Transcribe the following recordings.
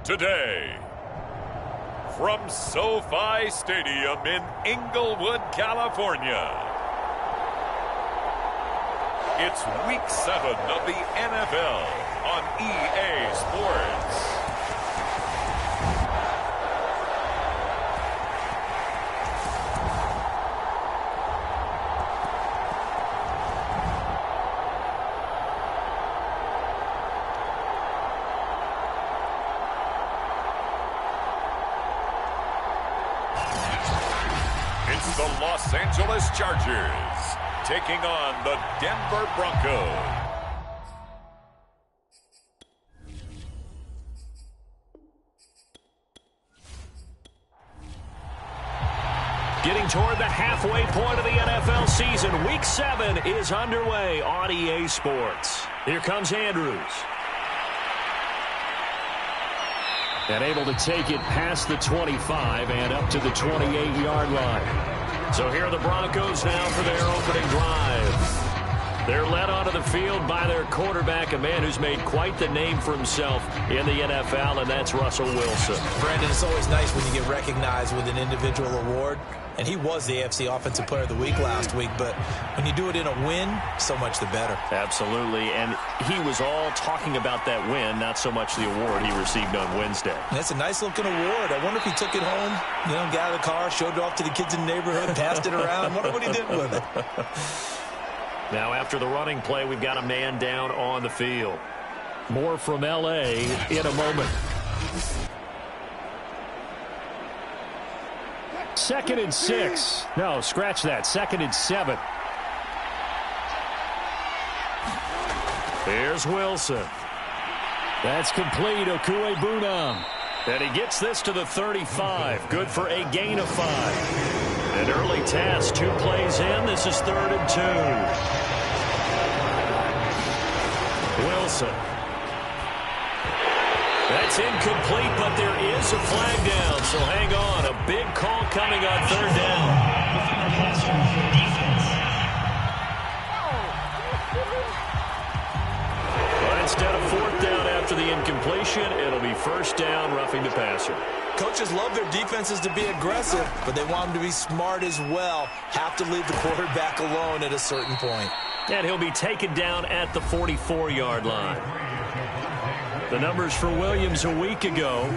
today. From SoFi Stadium in Inglewood, California, it's Week 7 of the NFL on EA Sports. It's the Los Angeles Chargers taking on the Denver Broncos. Getting toward the halfway point of the NFL season. Week 7 is underway on EA Sports. Here comes Andrews. And able to take it past the 25 and up to the 28-yard line. So here are the Broncos now for their opening drive. They're led onto the field by their quarterback, a man who's made quite the name for himself in the NFL, and that's Russell Wilson. Brandon, it's always nice when you get recognized with an individual award, and he was the AFC Offensive Player of the Week last week, but when you do it in a win, so much the better. Absolutely, and he was all talking about that win, not so much the award he received on Wednesday. And that's a nice-looking award. I wonder if he took it home, got out of the car, showed it off to the kids in the neighborhood, passed it around. I wonder what he did with it. Now, after the running play, we've got a man down on the field. More from L.A. in a moment. 2nd and 6. No, scratch that. 2nd and 7. Here's Wilson. That's complete. Okuebunam. And he gets this to the 35. Good for a gain of 5. An early task, 2 plays in. This is 3rd and 2. Wilson. That's incomplete, but there is a flag down, so hang on. A big call coming on 3rd down. But instead of 4th down after the incompletion, it'll be 1st down, roughing the passer. Coaches love their defenses to be aggressive, but they want them to be smart as well. Have to leave the quarterback alone at a certain point. And he'll be taken down at the 44-yard line. The numbers for Williams a week ago: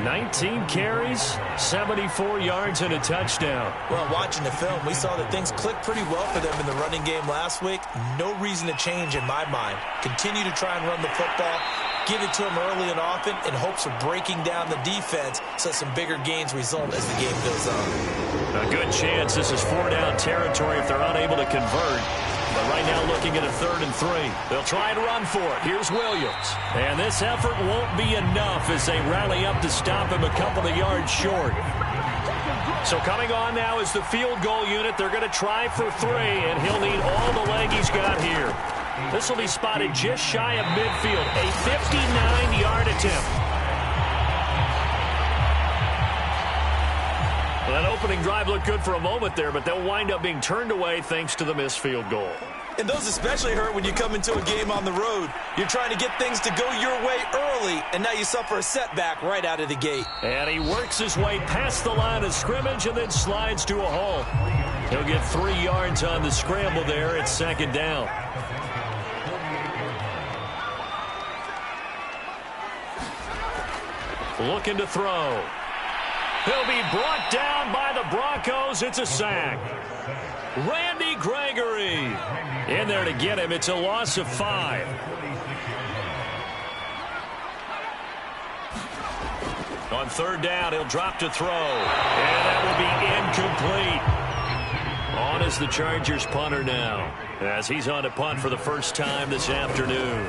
19 carries, 74 yards, and a touchdown. Well, watching the film, we saw that things clicked pretty well for them in the running game last week. No reason to change in my mind. Continue to try and run the football. Give it to them early and often in hopes of breaking down the defense so some bigger gains result as the game goes on. A good chance this is 4-down territory if they're unable to convert. But right now looking at a 3rd and 3. They'll try to run for it. Here's Williams. And this effort won't be enough as they rally up to stop him a couple of yards short. So coming on now is the field goal unit. They're going to try for 3, and he'll need all the leg he's got here. This will be spotted just shy of midfield. A 59-yard attempt. Well, that opening drive looked good for a moment there, but they'll wind up being turned away thanks to the missed field goal. And those especially hurt when you come into a game on the road. You're trying to get things to go your way early, and now you suffer a setback right out of the gate. And he works his way past the line of scrimmage and then slides to a halt. He'll get 3 yards on the scramble there. It's 2nd down. Looking to throw. He'll be brought down by the Broncos. It's a sack. Randy Gregory in there to get him. It's a loss of 5. On 3rd down, he'll drop to throw. And that will be incomplete. On is the Chargers punter now, as he's on to punt for the first time this afternoon.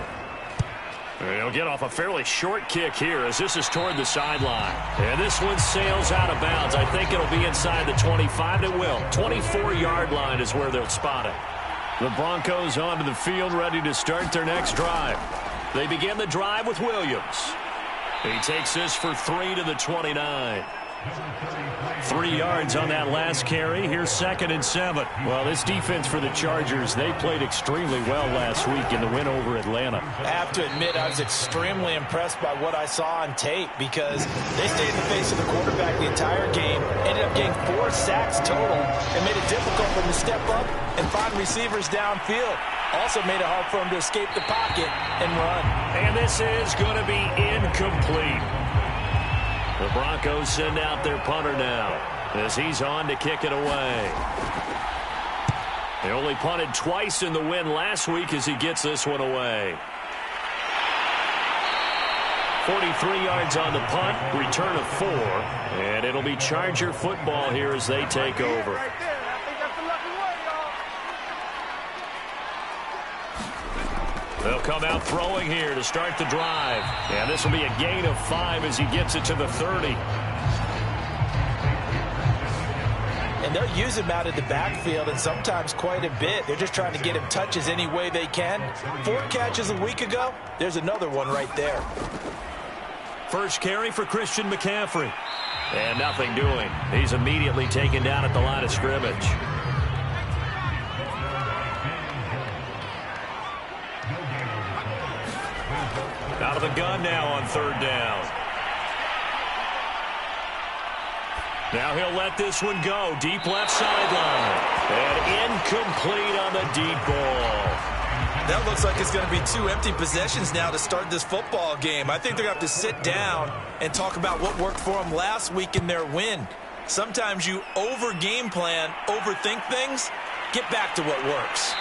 He'll get off a fairly short kick here as this is toward the sideline. And this one sails out of bounds. I think it'll be inside the 25. It will. 24-yard line is where they'll spot it. The Broncos onto the field ready to start their next drive. They begin the drive with Williams. He takes this for 3 to the 29. 3 yards on that last carry. Here's 2nd and 7. Well, this defense for the Chargers, they played extremely well last week in the win over Atlanta. I have to admit, I was extremely impressed by what I saw on tape because they stayed in the face of the quarterback the entire game, ended up getting 4 sacks total, and made it difficult for him to step up and find receivers downfield. Also made it hard for him to escape the pocket and run. And this is going to be incomplete. The Broncos send out their punter now as he's on to kick it away. They only punted twice in the win last week as he gets this one away. 43 yards on the punt, return of 4, and it'll be Charger football here as they take over. They'll come out throwing here to start the drive. And this will be a gain of 5 as he gets it to the 30. And they'll use him out of the backfield, and sometimes quite a bit. They're just trying to get him touches any way they can. 4 catches a week ago. There's another one right there. First carry for Christian McCaffrey. And nothing doing. He's immediately taken down at the line of scrimmage. Out of the gun now on 3rd down. Now he'll let this one go. Deep left sideline. And incomplete on the deep ball. That looks like it's going to be 2 empty possessions now to start this football game. I think they're going to have to sit down and talk about what worked for them last week in their win. Sometimes you over-game plan, overthink things, get back to what works.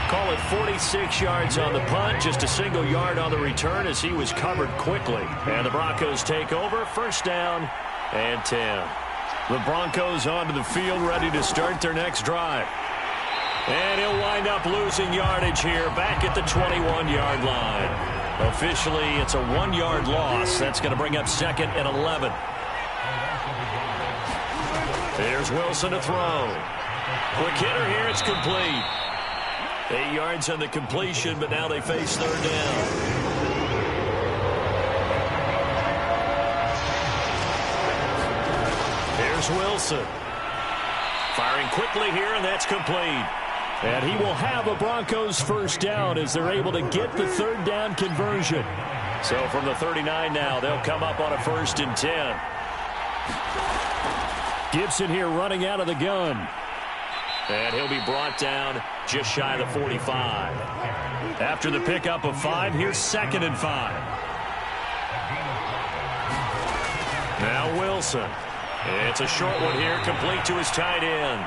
Call it 46 yards on the punt, just a single yard on the return as he was covered quickly. And the Broncos take over, 1st down and 10. The Broncos onto the field, ready to start their next drive. And he'll wind up losing yardage here, back at the 21-yard line. Officially, it's a 1-yard loss. That's going to bring up 2nd and 11. There's Wilson to throw. Quick hitter here, it's complete. 8 yards on the completion, but now they face 3rd down. Here's Wilson. Firing quickly here, and that's complete. And he will have a Broncos 1st down as they're able to get the 3rd down conversion. So from the 39 now, they'll come up on a 1st and 10. Gibson here running out of the gun. And he'll be brought down just shy of the 45. After the pickup of 5, here's 2nd and 5. Now Wilson. It's a short one here, complete to his tight end.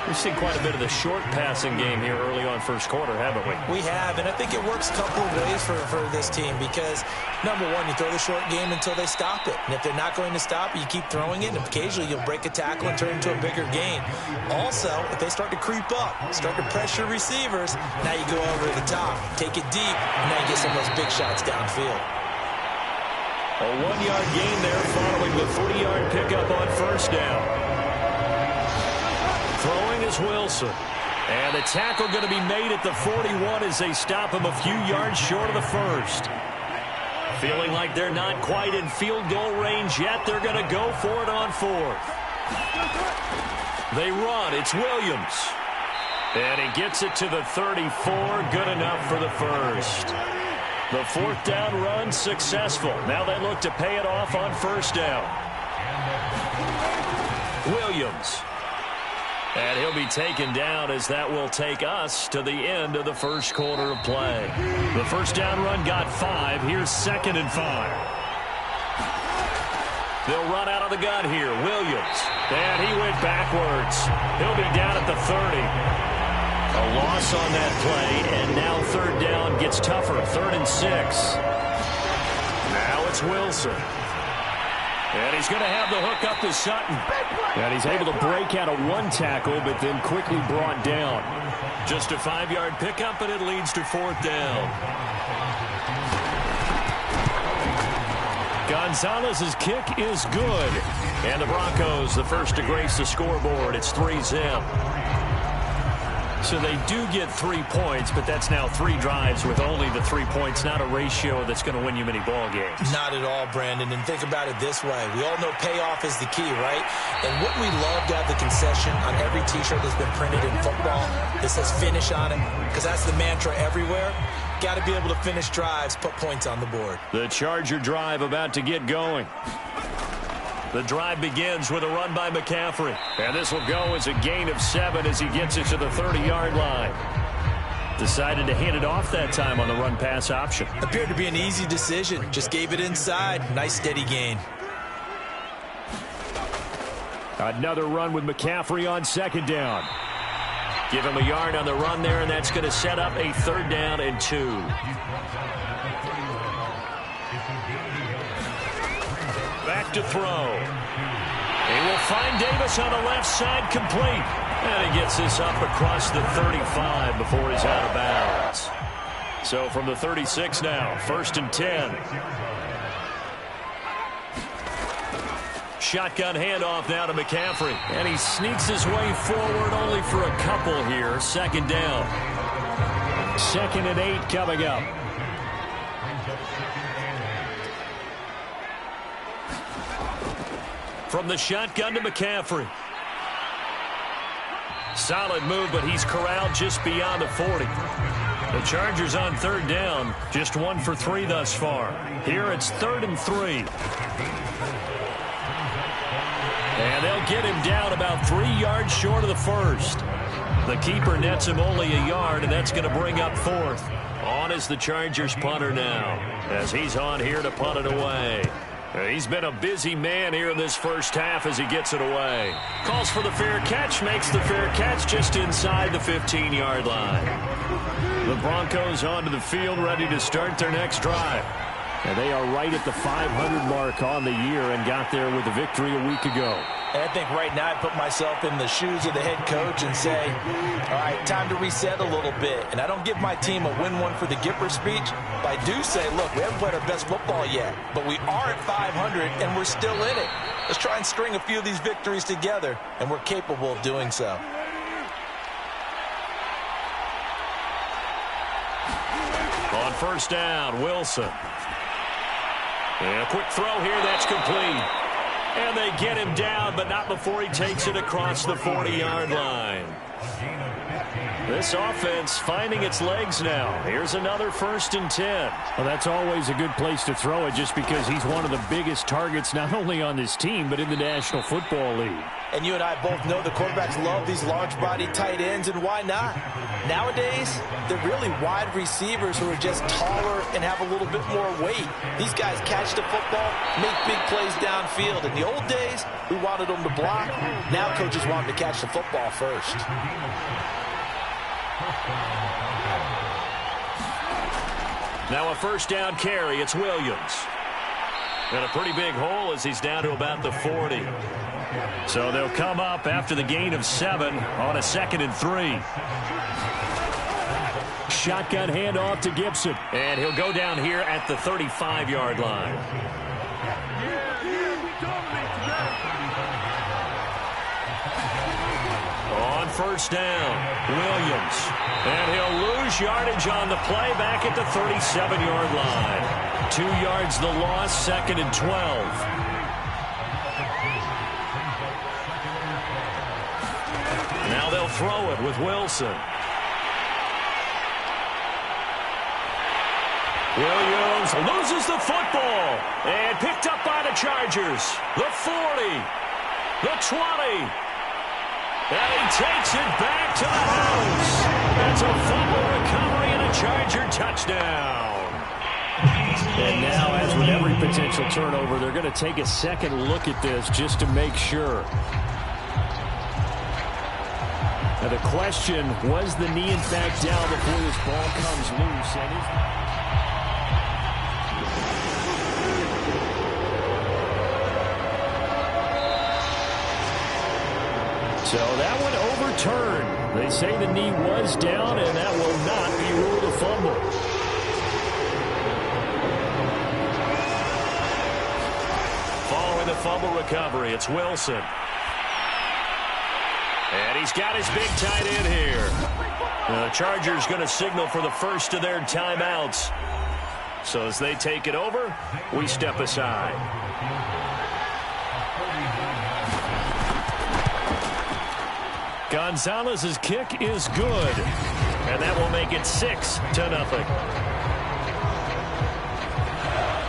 We've seen quite a bit of the short passing game here early on 1st quarter, haven't we? We have, and I think it works a couple of ways for this team because, number one, you throw the short game until they stop it. And if they're not going to stop it, you keep throwing it, and occasionally you'll break a tackle and turn it into a bigger gain. Also, if they start to creep up, start to pressure receivers, now you go over the top, take it deep, and now you get some of those big shots downfield. A 1-yard gain there following the 3-yard pickup on 1st down. Throwing is Wilson. And the tackle going to be made at the 41 as they stop him a few yards short of the 1st. Feeling like they're not quite in field goal range yet. They're going to go for it on 4th. They run. It's Williams. And he gets it to the 34. Good enough for the 1st. The 4th down run successful. Now they look to pay it off on 1st down. Williams. And he'll be taken down as that will take us to the end of the 1st quarter of play. The 1st down run got 5. Here's 2nd and 5. They'll run out of the gun here. Williams. And he went backwards. He'll be down at the 30. A loss on that play, and now 3rd down gets tougher. 3rd and 6. Now it's Wilson. And he's going to have the hook up to Sutton. And he's able to break out of 1 tackle, but then quickly brought down. Just a 5-yard pickup, and it leads to 4th down. Gonzalez's kick is good. And the Broncos, the first to grace the scoreboard. It's 3-zip. So they do get 3 points, but that's now 3 drives with only the 3 points, not a ratio that's going to win you many ball games. Not at all, Brandon. And think about it this way. We all know payoff is the key, right? And wouldn't we love to have the concession on every T-shirt that's been printed in football that says finish on it? Because that's the mantra everywhere. Got to be able to finish drives, put points on the board. The Charger drive about to get going. The drive begins with a run by McCaffrey. And this will go as a gain of 7 as he gets it to the 30-yard line. Decided to hand it off that time on the run-pass option. Appeared to be an easy decision. Just gave it inside. Nice steady gain. Another run with McCaffrey on 2nd down. Give him a yard on the run there, and that's going to set up a 3rd down and 2. Back to throw. He will find Davis on the left side, complete. And he gets this up across the 35 before he's out of bounds. So from the 36 now, 1st and 10. Shotgun handoff now to McCaffrey. And he sneaks his way forward only for a couple here. 2nd down. 2nd and 8 coming up. From the shotgun to McCaffrey. Solid move, but he's corralled just beyond the 40. The Chargers on 3rd down, just 1 for 3 thus far. Here it's 3rd and 3. And they'll get him down about 3 yards short of the 1st. The keeper nets him only a yard, and that's going to bring up 4th. On is the Chargers punter now, as he's on here to punt it away. He's been a busy man here in this first half as he gets it away. Calls for the fair catch, makes the fair catch just inside the 15-yard line. The Broncos onto the field, ready to start their next drive. And they are right at the 500 mark on the year and got there with a victory a week ago. And I think right now I put myself in the shoes of the head coach and say, all right, time to reset a little bit. And I don't give my team a win one for the Gipper speech, but I do say, look, we haven't played our best football yet, but we are at 500 and we're still in it. Let's try and string a few of these victories together, and we're capable of doing so. On 1st down, Wilson. And a quick throw here, that's complete. And they get him down, but not before he takes it across the 40-yard line. This offense finding its legs now. Here's another 1st and 10. Well, that's always a good place to throw it just because he's one of the biggest targets not only on this team but in the National Football League. And you and I both know the quarterbacks love these large-bodied tight ends, and why not? Nowadays, they're really wide receivers who are just taller and have a little bit more weight. These guys catch the football, make big plays downfield. In the old days, we wanted them to block. Now coaches want them to catch the football first. Now a 1st down carry. It's Williams. And a pretty big hole as he's down to about the 40. So they'll come up after the gain of 7 on a 2nd and 3. Shotgun handoff to Gibson. And he'll go down here at the 35-yard line. On 1st down, Williams. And he'll lose yardage on the play back at the 37-yard line. 2 yards the loss, 2nd and 12. Now they'll throw it with Wilson. Williams loses the football. And picked up by the Chargers. The 40. The 20. And he takes it back to the house. That's a fumble recovery and a Charger touchdown. And now, as with every potential turnover, they're going to take a second look at this just to make sure. Now the question, was the knee in fact down before this ball comes loose? So that one overturned. They say the knee was down, and that will not be ruled a fumble. Following the fumble recovery, it's Wilson. And he's got his big tight end here. The Chargers going to signal for the first of their timeouts. So as they take it over, we step aside. Gonzalez's kick is good. And that will make it 6-0.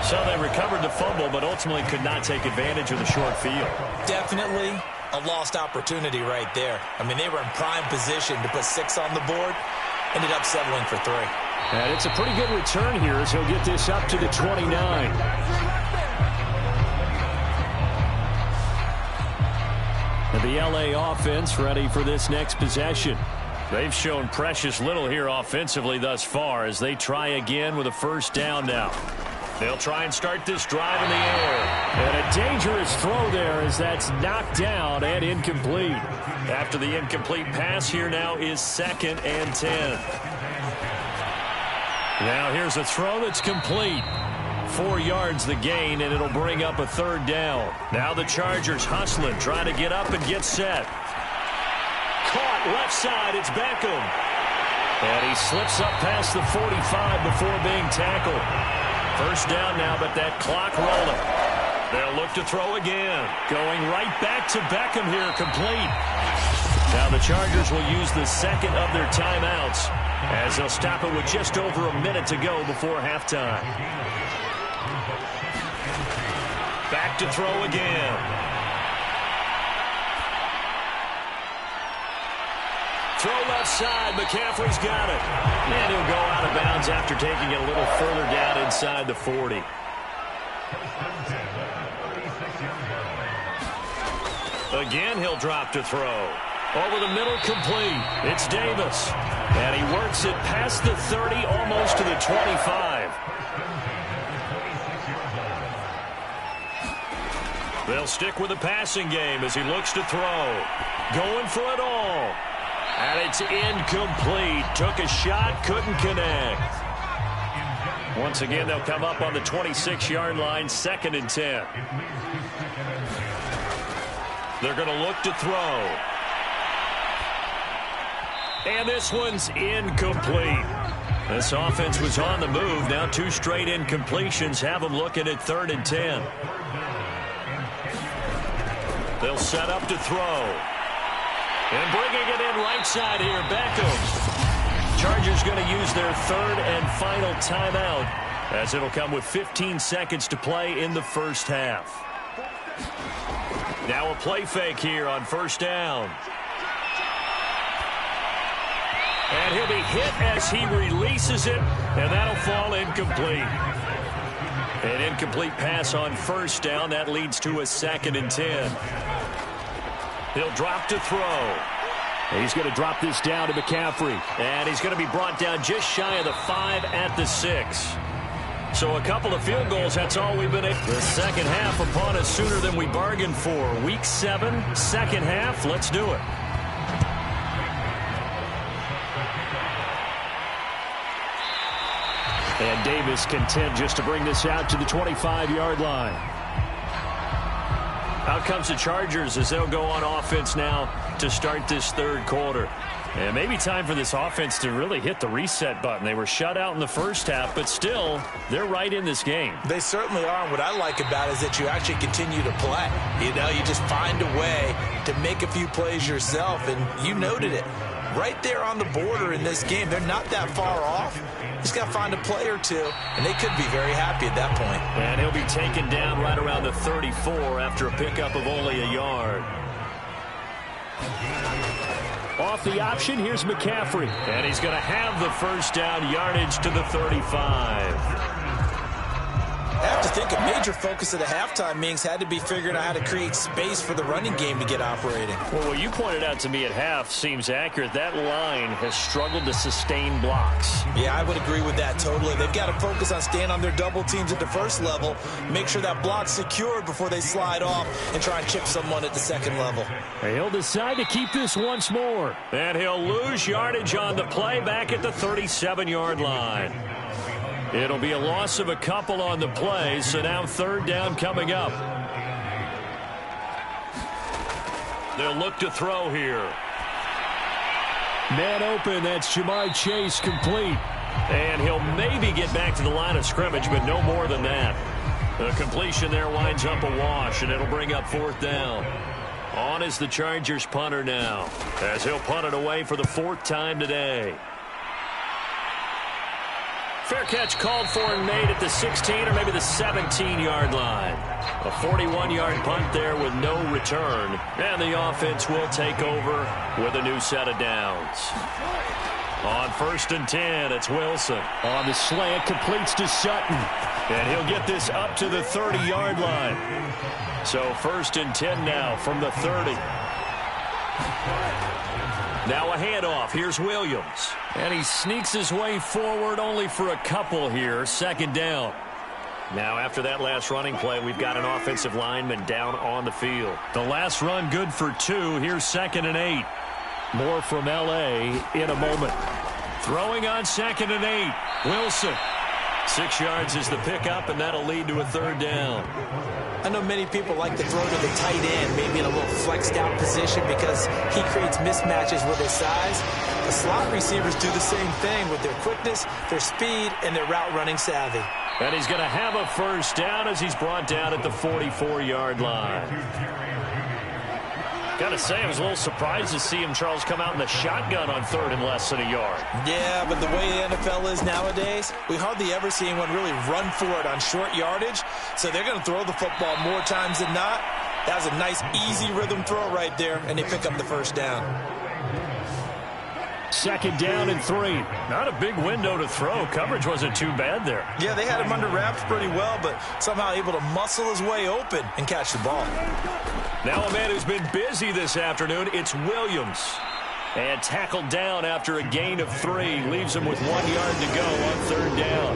So they recovered the fumble, but ultimately could not take advantage of the short field. Definitely a lost opportunity right there. I mean, they were in prime position to put 6 on the board. Ended up settling for 3. And it's a pretty good return here as he'll get this up to the 29. And the LA offense ready for this next possession. They've shown precious little here offensively thus far as they try again with a first down now. They'll try and start this drive in the air. And a dangerous throw there as that's knocked down and incomplete. After the incomplete pass, here now is 2nd and 10. Now here's a throw that's complete. 4 yards the gain, and it'll bring up a 3rd down. Now the Chargers hustling, trying to get up and get set. Caught left side, it's Beckham. And he slips up past the 45 before being tackled. First down now, but that clock rolling. They'll look to throw again. Going right back to Beckham here, complete. Now the Chargers will use the second of their timeouts as they'll stop it with just over a minute to go before halftime. Back to throw again. Throw left side. McCaffrey's got it. And he'll go out of bounds after taking it a little further down inside the 40. Again, he'll drop to throw. Over the middle, complete. It's Davis. And he works it past the 30, almost to the 25. They'll stick with the passing game as he looks to throw. Going for it all. And it's incomplete. Took a shot, couldn't connect. Once again, they'll come up on the 26-yard line, 2nd and 10. They're going to look to throw. And this one's incomplete. This offense was on the move. Now 2 straight incompletions have them looking at 3rd and 10. They'll set up to throw. And bringing it in right side here, Beckham. Chargers going to use their 3rd and final timeout as it'll come with 15 seconds to play in the first half. Now a play fake here on first down. And he'll be hit as he releases it, and that'll fall incomplete. An incomplete pass on first down. That leads to a 2nd and 10. He'll drop to throw. He's going to drop this down to McCaffrey. And he's going to be brought down just shy of the 5 at the 6. So a couple of field goals, that's all we've been able. The second half upon us sooner than we bargained for. Week 7, second half. Let's do it. And Davis content just to bring this out to the 25-yard line. Out comes the Chargers as they'll go on offense now to start this 3rd quarter. And maybe time for this offense to really hit the reset button. They were shut out in the first half, but still, they're right in this game. They certainly are. And what I like about it is that you actually continue to play. You know, you just find a way to make a few plays yourself, and you noted it. Right there on the border in this game, they're not that far off. Just got to find a play or two, and they could be very happy at that point. And he'll be taken down right around the 34 after a pickup of only a yard. Off the option, here's McCaffrey. And he's going to have the first down, yardage to the 35. I have to think a major focus of the halftime meetings had to be figuring out how to create space for the running game to get operating. Well, what you pointed out to me at half seems accurate. That line has struggled to sustain blocks. Yeah, I would agree with that totally. They've got to focus on staying on their double teams at the first level, make sure that block's secured before they slide off and try and chip someone at the second level. He'll decide to keep this once more. And he'll lose yardage on the play back at the 37-yard line. It'll be a loss of a couple on the play, so now 3rd down coming up. They'll look to throw here. Man open, that's Jamar Chase complete. And he'll maybe get back to the line of scrimmage, but no more than that. The completion there winds up a wash, and it'll bring up 4th down. On is the Chargers punter now, as he'll punt it away for the 4th time today. Fair catch called for and made at the 16 or maybe the 17-yard line. A 41-yard punt there with no return. And the offense will take over with a new set of downs. On 1st and 10, it's Wilson. On the slant, completes to Sutton. And he'll get this up to the 30-yard line. So 1st and 10 now from the 30. Now a handoff. Here's Williams. And he sneaks his way forward only for a couple here. 2nd down. Now after that last running play, we've got an offensive lineman down on the field. The last run good for 2. Here's 2nd and 8. More from L.A. in a moment. Throwing on 2nd and 8. Wilson. 6 yards is the pickup, and that'll lead to a 3rd down. I know many people like to throw to the tight end, maybe in a little flexed out position because he creates mismatches with his size. The slot receivers do the same thing with their quickness, their speed, and their route running savvy. And he's going to have a 1st down as he's brought down at the 44-yard line. Got to say, I was a little surprised to see him, Charles, come out in the shotgun on 3rd and less than a yard. Yeah, but the way the NFL is nowadays, we hardly ever see anyone really run for it on short yardage. So they're going to throw the football more times than not. That was a nice, easy rhythm throw right there, and they pick up the 1st down. 2nd down and 3. Not a big window to throw. Coverage wasn't too bad there. Yeah, they had him under wraps pretty well, but somehow able to muscle his way open and catch the ball. Now a man who's been busy this afternoon, it's Williams. And tackled down after a gain of 3. Leaves him with 1 yard to go on 3rd down.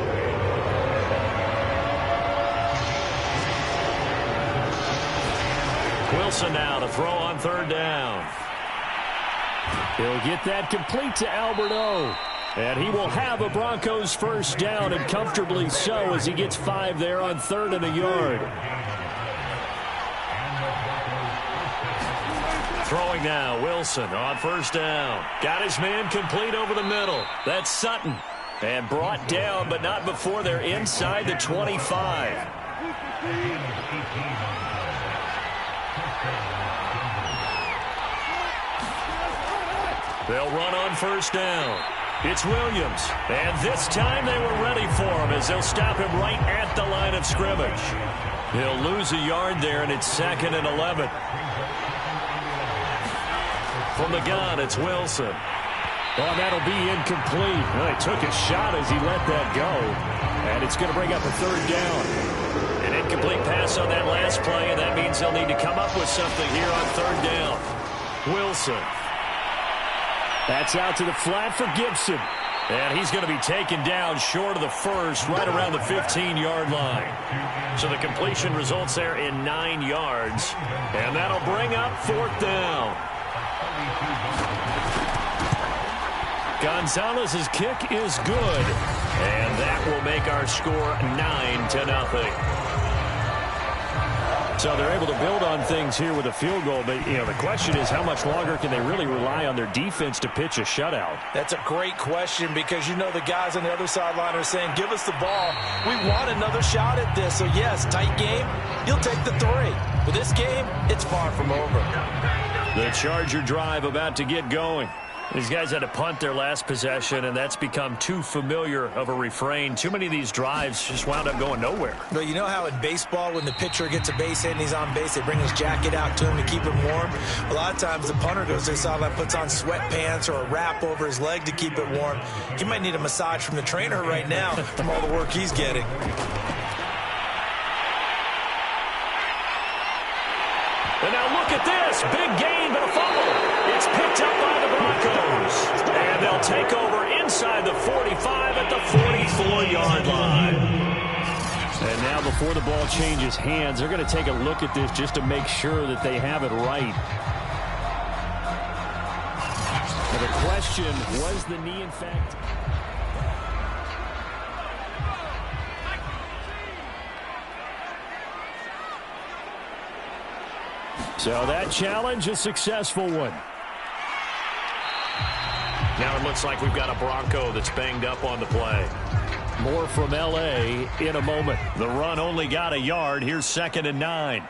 Wilson now to throw on 3rd down. He'll get that complete to Alberto. And he will have a Broncos 1st down, and comfortably so, as he gets 5 there on 3rd and a yard. Throwing now, Wilson on 1st down. Got his man complete over the middle. That's Sutton. And brought down, but not before they're inside the 25. They'll run on 1st down. It's Williams. And this time they were ready for him as they'll stop him right at the line of scrimmage. He'll lose a yard there, and it's 2nd and 11. From the gun, it's Wilson. Oh, that'll be incomplete. Well, he took a shot as he let that go. And it's going to bring up a 3rd down. An incomplete pass on that last play, and that means they'll need to come up with something here on 3rd down. Wilson. That's out to the flat for Gibson. And he's going to be taken down short of the 1st, right around the 15-yard line. So the completion results there in 9 yards. And that'll bring up 4th down. Gonzalez's kick is good. And that will make our score 9-0. So they're able to build on things here with a field goal. But, you know, the question is how much longer can they really rely on their defense to pitch a shutout? That's a great question because, you know, the guys on the other sideline are saying, give us the ball. We want another shot at this. So, yes, tight game, you'll take the 3. But this game, it's far from over. The Charger drive about to get going. These guys had to punt their last possession, and that's become too familiar of a refrain. Too many of these drives just wound up going nowhere. Well, you know how in baseball, when the pitcher gets a base hit and he's on base, they bring his jacket out to him to keep him warm? A lot of times the punter goes to the sideline, puts on sweatpants or a wrap over his leg to keep it warm. He might need a massage from the trainer right now from all the work he's getting. And now look at this. Big gain, but a fumble. It's picked up by the Broncos. And they'll take over inside the 45 at the 44-yard line. And now before the ball changes hands, they're going to take a look at this just to make sure that they have it right. Now the question, was the knee in fact... So that challenge, a successful one. Now it looks like we've got a Bronco that's banged up on the play. More from L.A. in a moment. The run only got a yard. Here's 2nd and 9.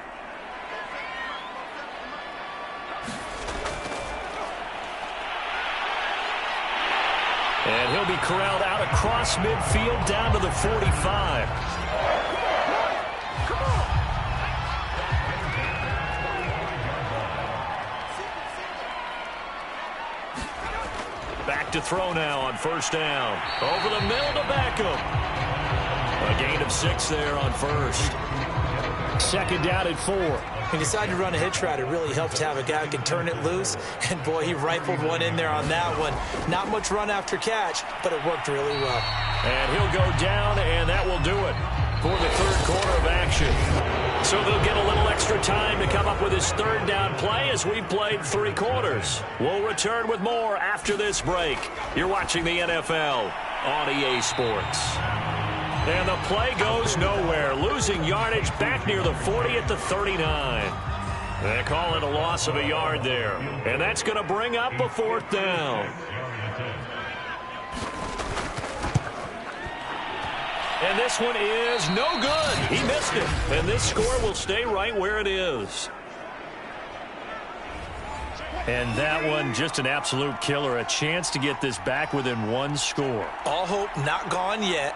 And he'll be corralled out across midfield down to the 45. Back to throw now on 1st down. Over the middle to Beckham. A gain of 6 there on 1st. 2nd down at 4. He decided to run a hitch route. It really helped to have a guy who can turn it loose. And, boy, he rifled one in there on that one. Not much run after catch, but it worked really well. And he'll go down, and that will do it for the 3rd quarter of action. So they'll get a little extra time to come up with his 3rd down play as we've played 3 quarters. We'll return with more after this break. You're watching the NFL on EA Sports. And the play goes nowhere. Losing yardage back near the 40 at the 39. They call it a loss of a yard there. And that's going to bring up a 4th down. And this one is no good. He missed it. And this score will stay right where it is. And that one, just an absolute killer. A chance to get this back within 1 score. All hope not gone yet.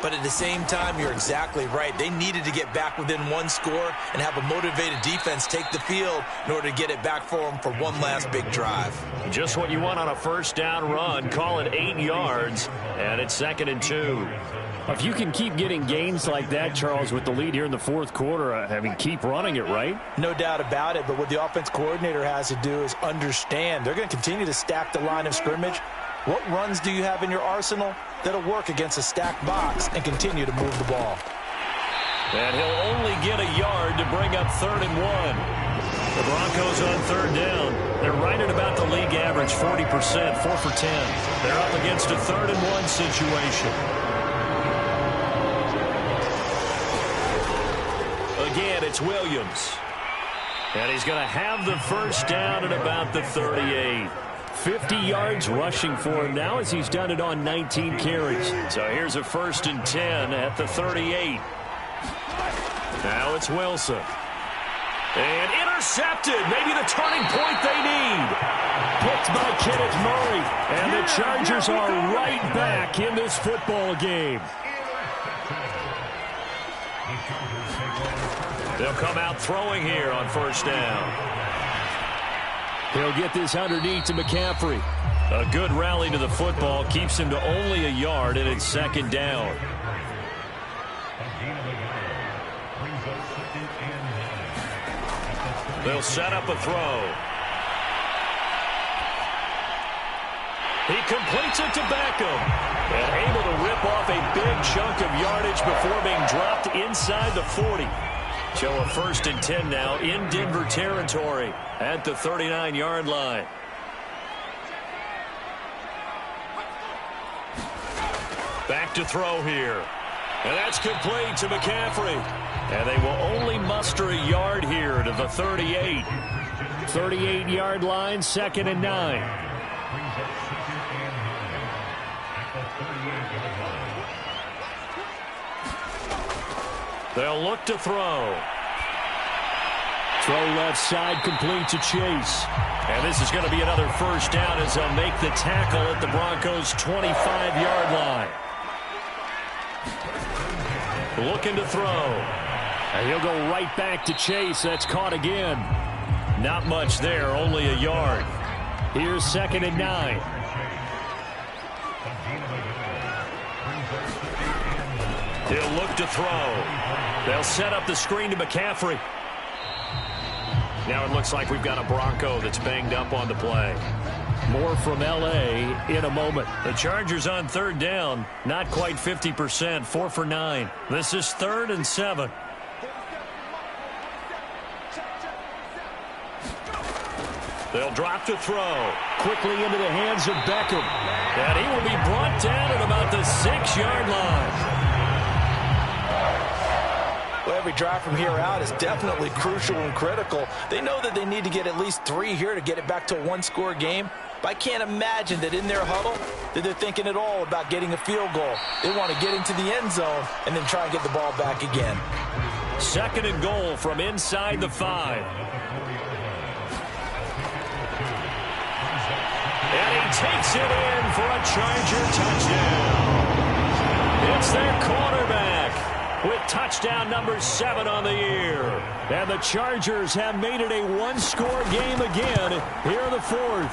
But at the same time, you're exactly right. They needed to get back within 1 score and have a motivated defense take the field in order to get it back for them for one last big drive. Just what you want on a 1st down run. Call it 8 yards, and it's 2nd and 2. If you can keep getting gains like that, Charles, with the lead here in the 4th quarter, I mean, keep running it, right? No doubt about it, but what the offense coordinator has to do is understand. They're going to continue to stack the line of scrimmage. What runs do you have in your arsenal that'll work against a stacked box and continue to move the ball? And he'll only get a yard to bring up 3rd and 1. The Broncos on 3rd down. They're right at about the league average, 40%, 4 for 10. They're up against a 3rd and 1 situation. Again, it's Williams. And he's going to have the 1st down at about the 38. 50 yards rushing for him now as he's done it on 19 carries. So here's a 1st and 10 at the 38. Now it's Wilson. And intercepted. Maybe the turning point they need. Picked by Kenneth Murray. And the Chargers are right back in this football game. They'll come out throwing here on 1st down. He'll get this underneath to McCaffrey. A good rally to the football keeps him to only a yard, and it's 2nd down. They'll set up a throw. He completes it to Beckham. And able to rip off a big chunk of yardage before being dropped inside the 40. So a 1st and 10 now in Denver territory at the 39-yard line. Back to throw here. And that's complete to McCaffrey. And they will only muster a yard here to the 38. 38-yard line, 2nd and 9. They'll look to throw. Throw left side, complete to Chase. And this is going to be another 1st down as they'll make the tackle at the Broncos' 25-yard line. Looking to throw. And he'll go right back to Chase. That's caught again. Not much there, only a yard. Here's 2nd and 9. He'll look to throw. They'll set up the screen to McCaffrey. Now it looks like we've got a Bronco that's banged up on the play. More from L.A. in a moment. The Chargers on 3rd down. Not quite 50%, 4 for 9. This is 3rd and 7. They'll drop to throw. Quickly into the hands of Beckham. And he will be brought down at about the 6-yard line. Well, every drive from here out is definitely crucial and critical. They know that they need to get at least 3 here to get it back to a one-score game. But I can't imagine that in their huddle that they're thinking at all about getting a field goal. They want to get into the end zone and then try and get the ball back again. 2nd and goal from inside the 5. And he takes it in for a Charger touchdown. It's their quarterback with touchdown number 7 on the year. And the Chargers have made it a one-score game again here in the 4th.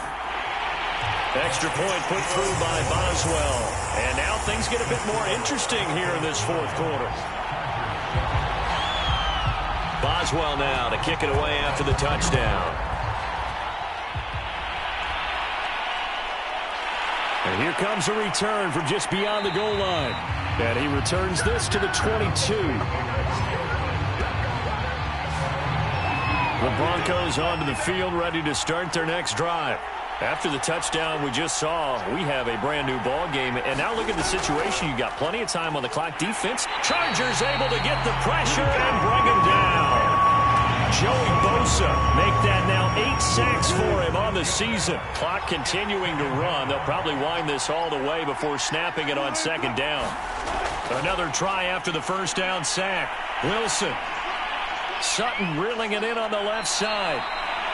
Extra point put through by Boswell. And now things get a bit more interesting here in this 4th quarter. Boswell now to kick it away after the touchdown. And here comes a return from just beyond the goal line. And he returns this to the 22. The Broncos onto the field, ready to start their next drive. After the touchdown we just saw, we have a brand-new ball game. And now look at the situation. You got plenty of time on the clock. Defense, Chargers able to get the pressure and bring him down. Joey Bosa make that now 8 sacks for him on the season. Clock continuing to run. They'll probably wind this all the way before snapping it on 2nd down. Another try after the 1st down sack. Wilson. Sutton reeling it in on the left side.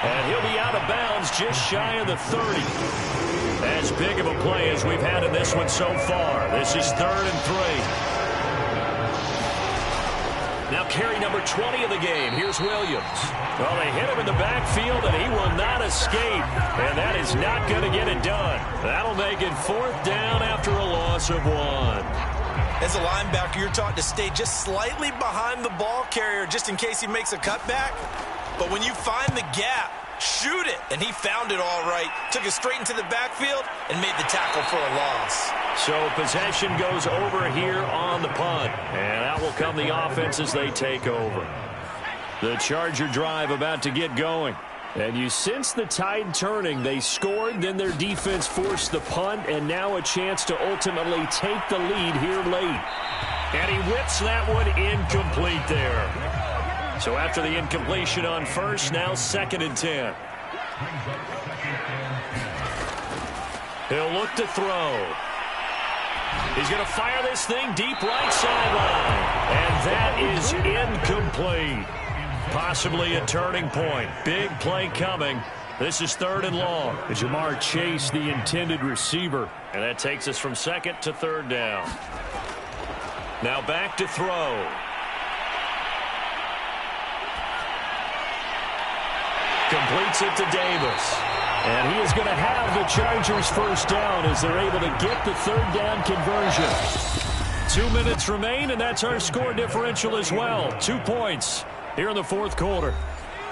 And he'll be out of bounds just shy of the 30. As big of a play as we've had in this one so far. This is 3rd and 3. Now carry number 20 of the game. Here's Williams. Well, they hit him in the backfield, and he will not escape. And that is not going to get it done. That'll make it 4th down after a loss of 1. As a linebacker, you're taught to stay just slightly behind the ball carrier just in case he makes a cutback. But when you find the gap, shoot it. And he found it all right. Took it straight into the backfield and made the tackle for a loss. So possession goes over here on the punt. And out will come the offense as they take over. The Charger drive about to get going. And you sense the tide turning. They scored, then their defense forced the punt, and now a chance to ultimately take the lead here late. And he whips that one incomplete there. So after the incompletion on 1st, now 2nd and 10. He'll look to throw. He's going to fire this thing deep right sideline. And that is incomplete. Possibly a turning point. Big play coming. This is 3rd and long. Jamar Chase, the intended receiver. And that takes us from 2nd to 3rd down. Now back to throw. Completes it to Davis. And he is going to have the Chargers 1st down as they're able to get the 3rd down conversion. 2 minutes remain, and that's our score differential as well. 2 points here in the 4th quarter.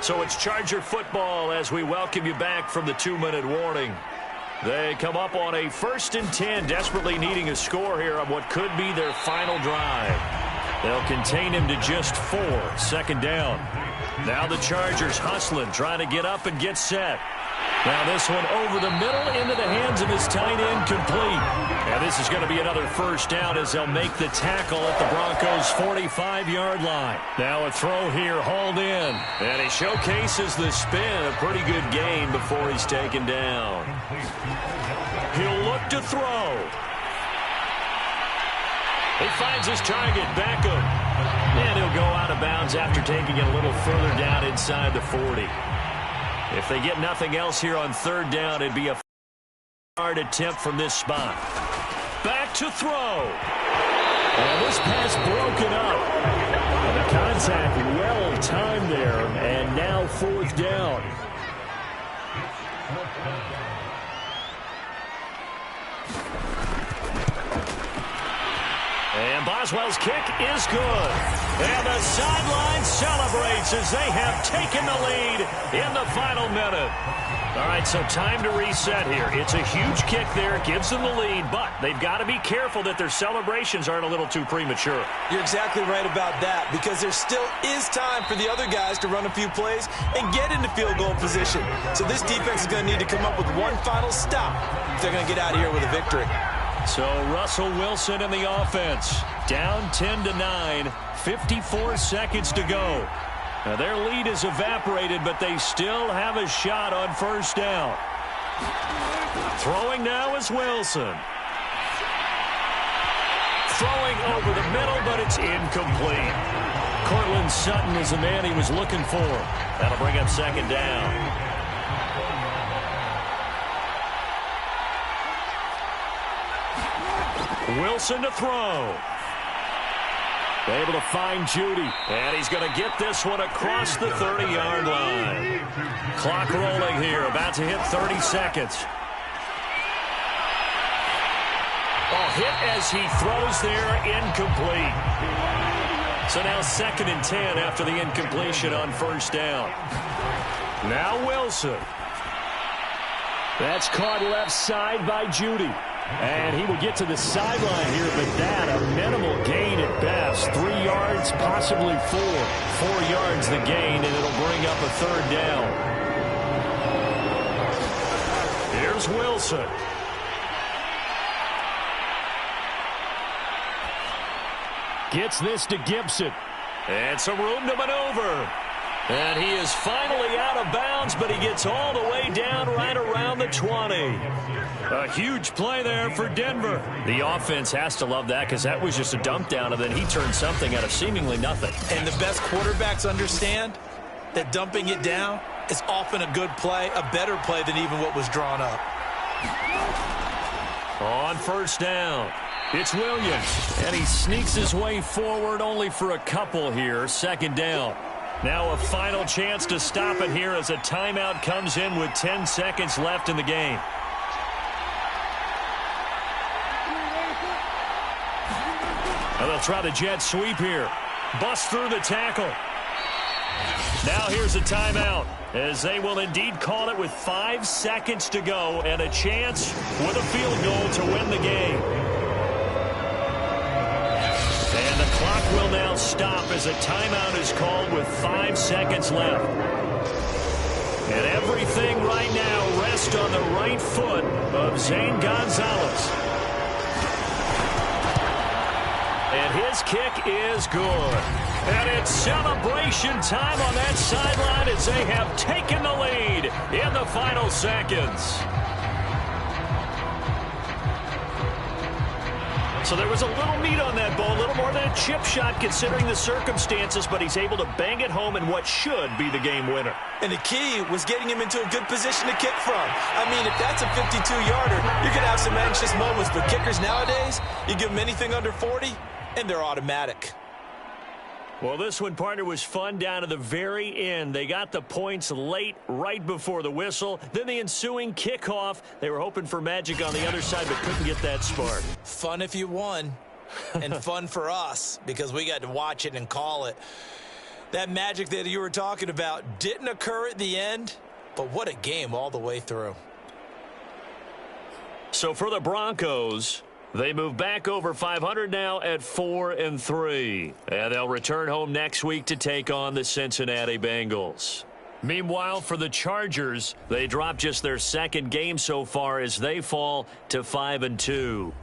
So it's Charger football as we welcome you back from the 2-minute warning. They come up on a 1st and 10, desperately needing a score here on what could be their final drive. They'll contain him to just 4, 2nd down. Now the Chargers hustling, trying to get up and get set. Now this one over the middle into the hands of his tight end, complete. And this is going to be another 1st down as they'll make the tackle at the Broncos' 45-yard line. Now a throw here hauled in. And he showcases the spin. A pretty good gain before he's taken down. He'll look to throw. He finds his target, Beckham. And he'll go out of bounds after taking it a little further down inside the 40. If they get nothing else here on 3rd down, it'd be a hard attempt from this spot. Back to throw. And this pass broken up. And the contact well timed there. And now 4th down. And Boswell's kick is good. And the sideline celebrates as they have taken the lead in the final minute. All right, so time to reset here. It's a huge kick there. It gives them the lead, but they've got to be careful that their celebrations aren't a little too premature. You're exactly right about that, because there still is time for the other guys to run a few plays and get into field goal position. So this defense is going to need to come up with one final stop if they're going to get out of here with a victory. So Russell Wilson in the offense. Down 10-9, 54 seconds to go. Now their lead is evaporated, but they still have a shot on first down. Throwing now is Wilson. Throwing over the middle, but it's incomplete. Cortland Sutton is the man he was looking for. That'll bring up second down. Wilson to throw. Able to find Judy. And he's going to get this one across the 30-yard line. Clock rolling here. About to hit 30 seconds. Hit as he throws there. Incomplete. So now 2nd and 10 after the incompletion on first down. Now Wilson. That's caught left side by Judy. And he will get to the sideline here, but that a minimal gain at best. 3 yards, possibly 4. 4 yards the gain, and it'll bring up a third down. Here's Wilson. Gets this to Gibson. And some room to maneuver. And he is finally out of bounds, but he gets all the way down right around the 20. A huge play there for Denver. The offense has to love that because that was just a dump down, and then he turned something out of seemingly nothing. And the best quarterbacks understand that dumping it down is often a good play, a better play than even what was drawn up. On first down, it's Williams, and he sneaks his way forward only for a couple here. Second down. Now a final chance to stop it here as a timeout comes in with 10 seconds left in the game. And they'll try the jet sweep here. Bust through the tackle. Now here's a timeout, as they will indeed call it with 5 seconds to go and a chance with a field goal to win the game. And the clock will now stop as a timeout is called with 5 seconds left. And everything right now rests on the right foot of Zane Gonzalez. And his kick is good. And it's celebration time on that sideline as they have taken the lead in the final seconds. So there was a little meat on that ball, a little more than a chip shot considering the circumstances, but he's able to bang it home in what should be the game winner. And the key was getting him into a good position to kick from. I mean, if that's a 52-yarder, you're going to have some anxious moments, but kickers nowadays, you give them anything under 40, and they're automatic. Well, this one, partner, was fun down to the very end. They got the points late, right before the whistle. Then the ensuing kickoff. They were hoping for magic on the other side, but couldn't get that spark. Fun if you won, and fun for us, because we got to watch it and call it. That magic that you were talking about didn't occur at the end, but what a game all the way through. So for the Broncos, they move back over 500 now at 4-3. And they'll return home next week to take on the Cincinnati Bengals. Meanwhile, for the Chargers, they drop just their second game so far as they fall to 5-2.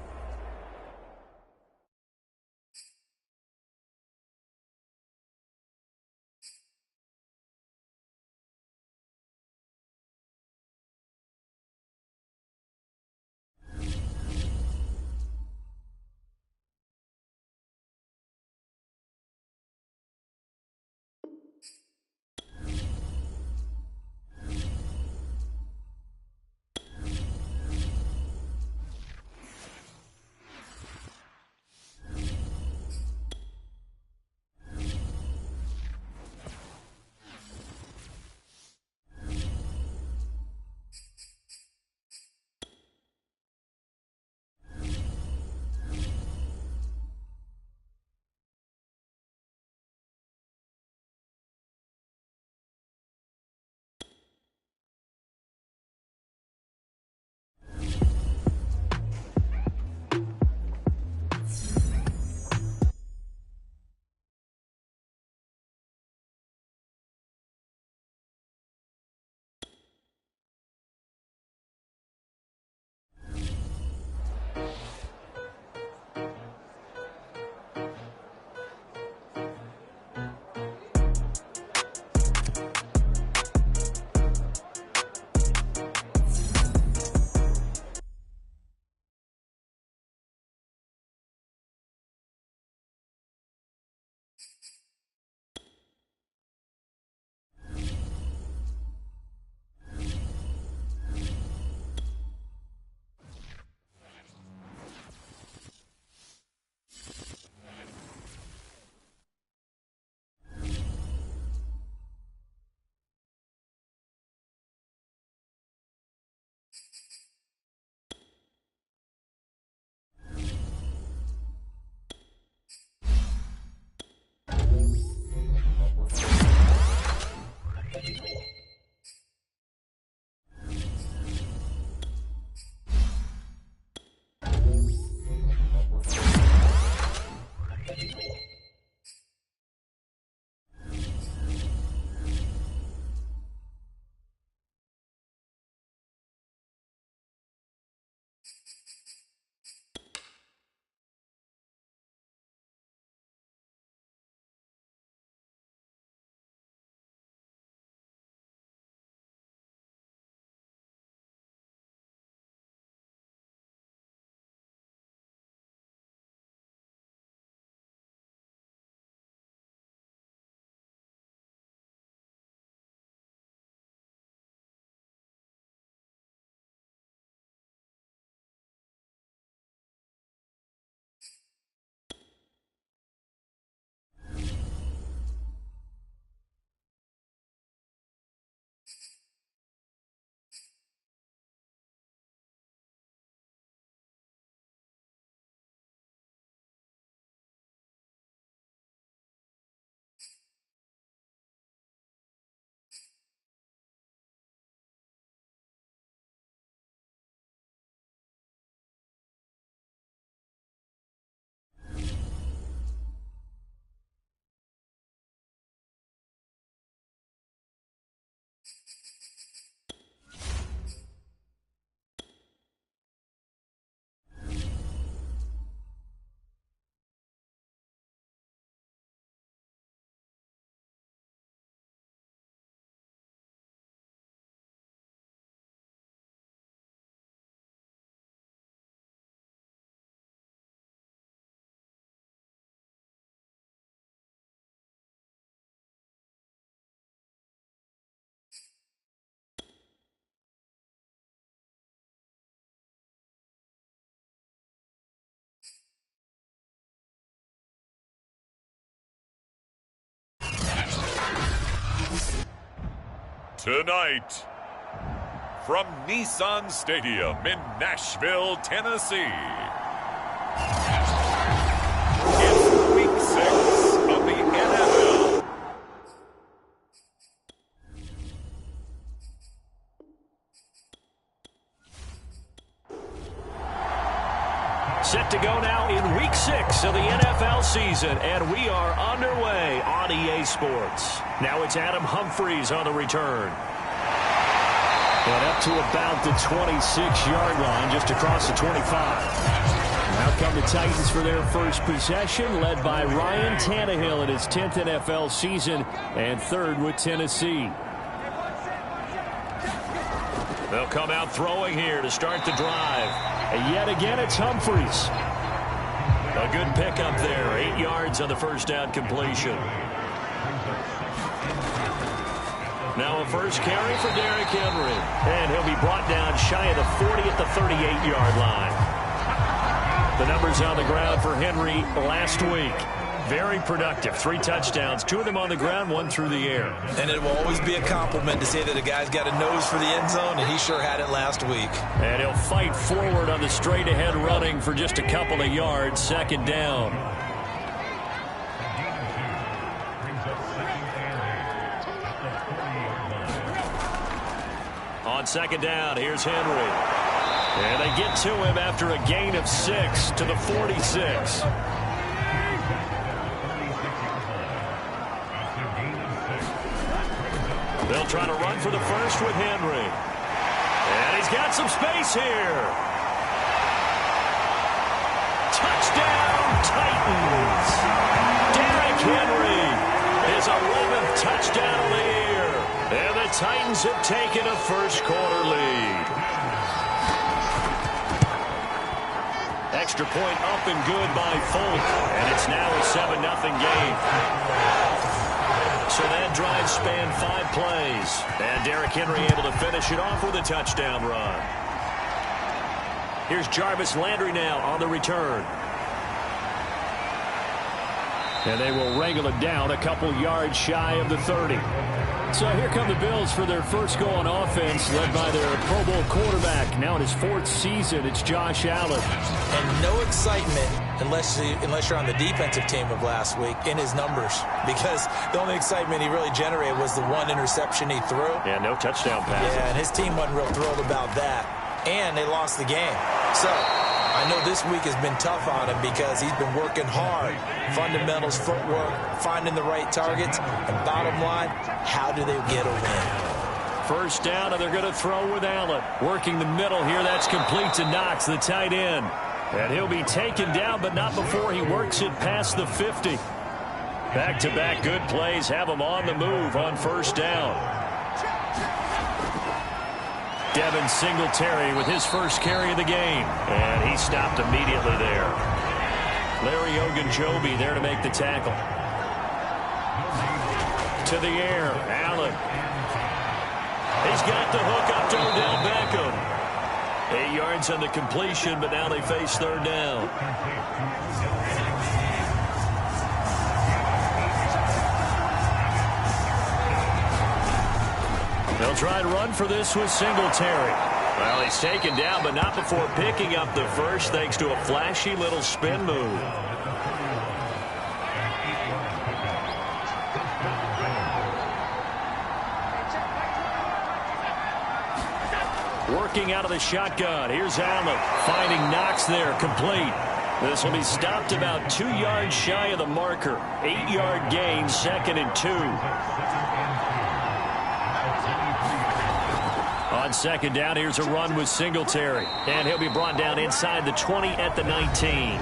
Tonight, from Nissan Stadium in Nashville, Tennessee, it's Week 6 of the NFL. Set to go now in Week 6 of the NFL season, and we are underway on EA Sports. Now it's Adam Humphries on the return. And up to about the 26-yard line, just across the 25. Now come the Titans for their first possession, led by Ryan Tannehill in his 10th NFL season and third with Tennessee. They'll come out throwing here to start the drive. And yet again, it's Humphries. A good pickup there. 8 yards on the first down completion. Now a first carry for Derrick Henry. And he'll be brought down shy of the 40 at the 38-yard line. The numbers on the ground for Henry last week. Very productive. 3 touchdowns, 2 of them on the ground, 1 through the air. And it will always be a compliment to say that a guy's got a nose for the end zone, and he sure had it last week. And he'll fight forward on the straight-ahead running for just a couple of yards, second down. On second down, here's Henry. And they get to him after a gain of 6 to the 46. They'll try to run for the first with Henry. And he's got some space here. Touchdown, Titans. Derrick Henry, his 11th touchdown of the year. And the Titans have taken a first-quarter lead. Extra point up and good by Folk. And it's now a 7-0 game. So that drive spanned 5 plays. And Derrick Henry able to finish it off with a touchdown run. Here's Jarvis Landry now on the return. And they will wrangle it down a couple yards shy of the 30. So here come the Bills for their first goal on offense, led by their Pro Bowl quarterback. Now in his 4th season, it's Josh Allen. And no excitement unless you're on the defensive team of last week in his numbers, because the only excitement he really generated was the 1 interception he threw. Yeah, no touchdown passes. Yeah, and his team wasn't real thrilled about that. And they lost the game. So I know this week has been tough on him because he's been working hard. Fundamentals, footwork, finding the right targets. And bottom line, how do they get a win? First down, and they're going to throw with Allen. Working the middle here, that's complete to Knox, the tight end. And he'll be taken down, but not before he works it past the 50. Back-to-back good plays have him on the move on first down. Devin Singletary with his first carry of the game. And he stopped immediately there. Larry Ogunjobi there to make the tackle. To the air, Allen. He's got the hook up to Odell Beckham. 8 yards on the completion, but now they face third down. They'll try to run for this with Singletary. Well, he's taken down, but not before picking up the first, thanks to a flashy little spin move. Working out of the shotgun. Here's Allen finding Knox there, complete. This will be stopped about 2 yards shy of the marker. 8-yard gain, 2nd and 2. On second down, here's a run with Singletary. And he'll be brought down inside the 20 at the 19.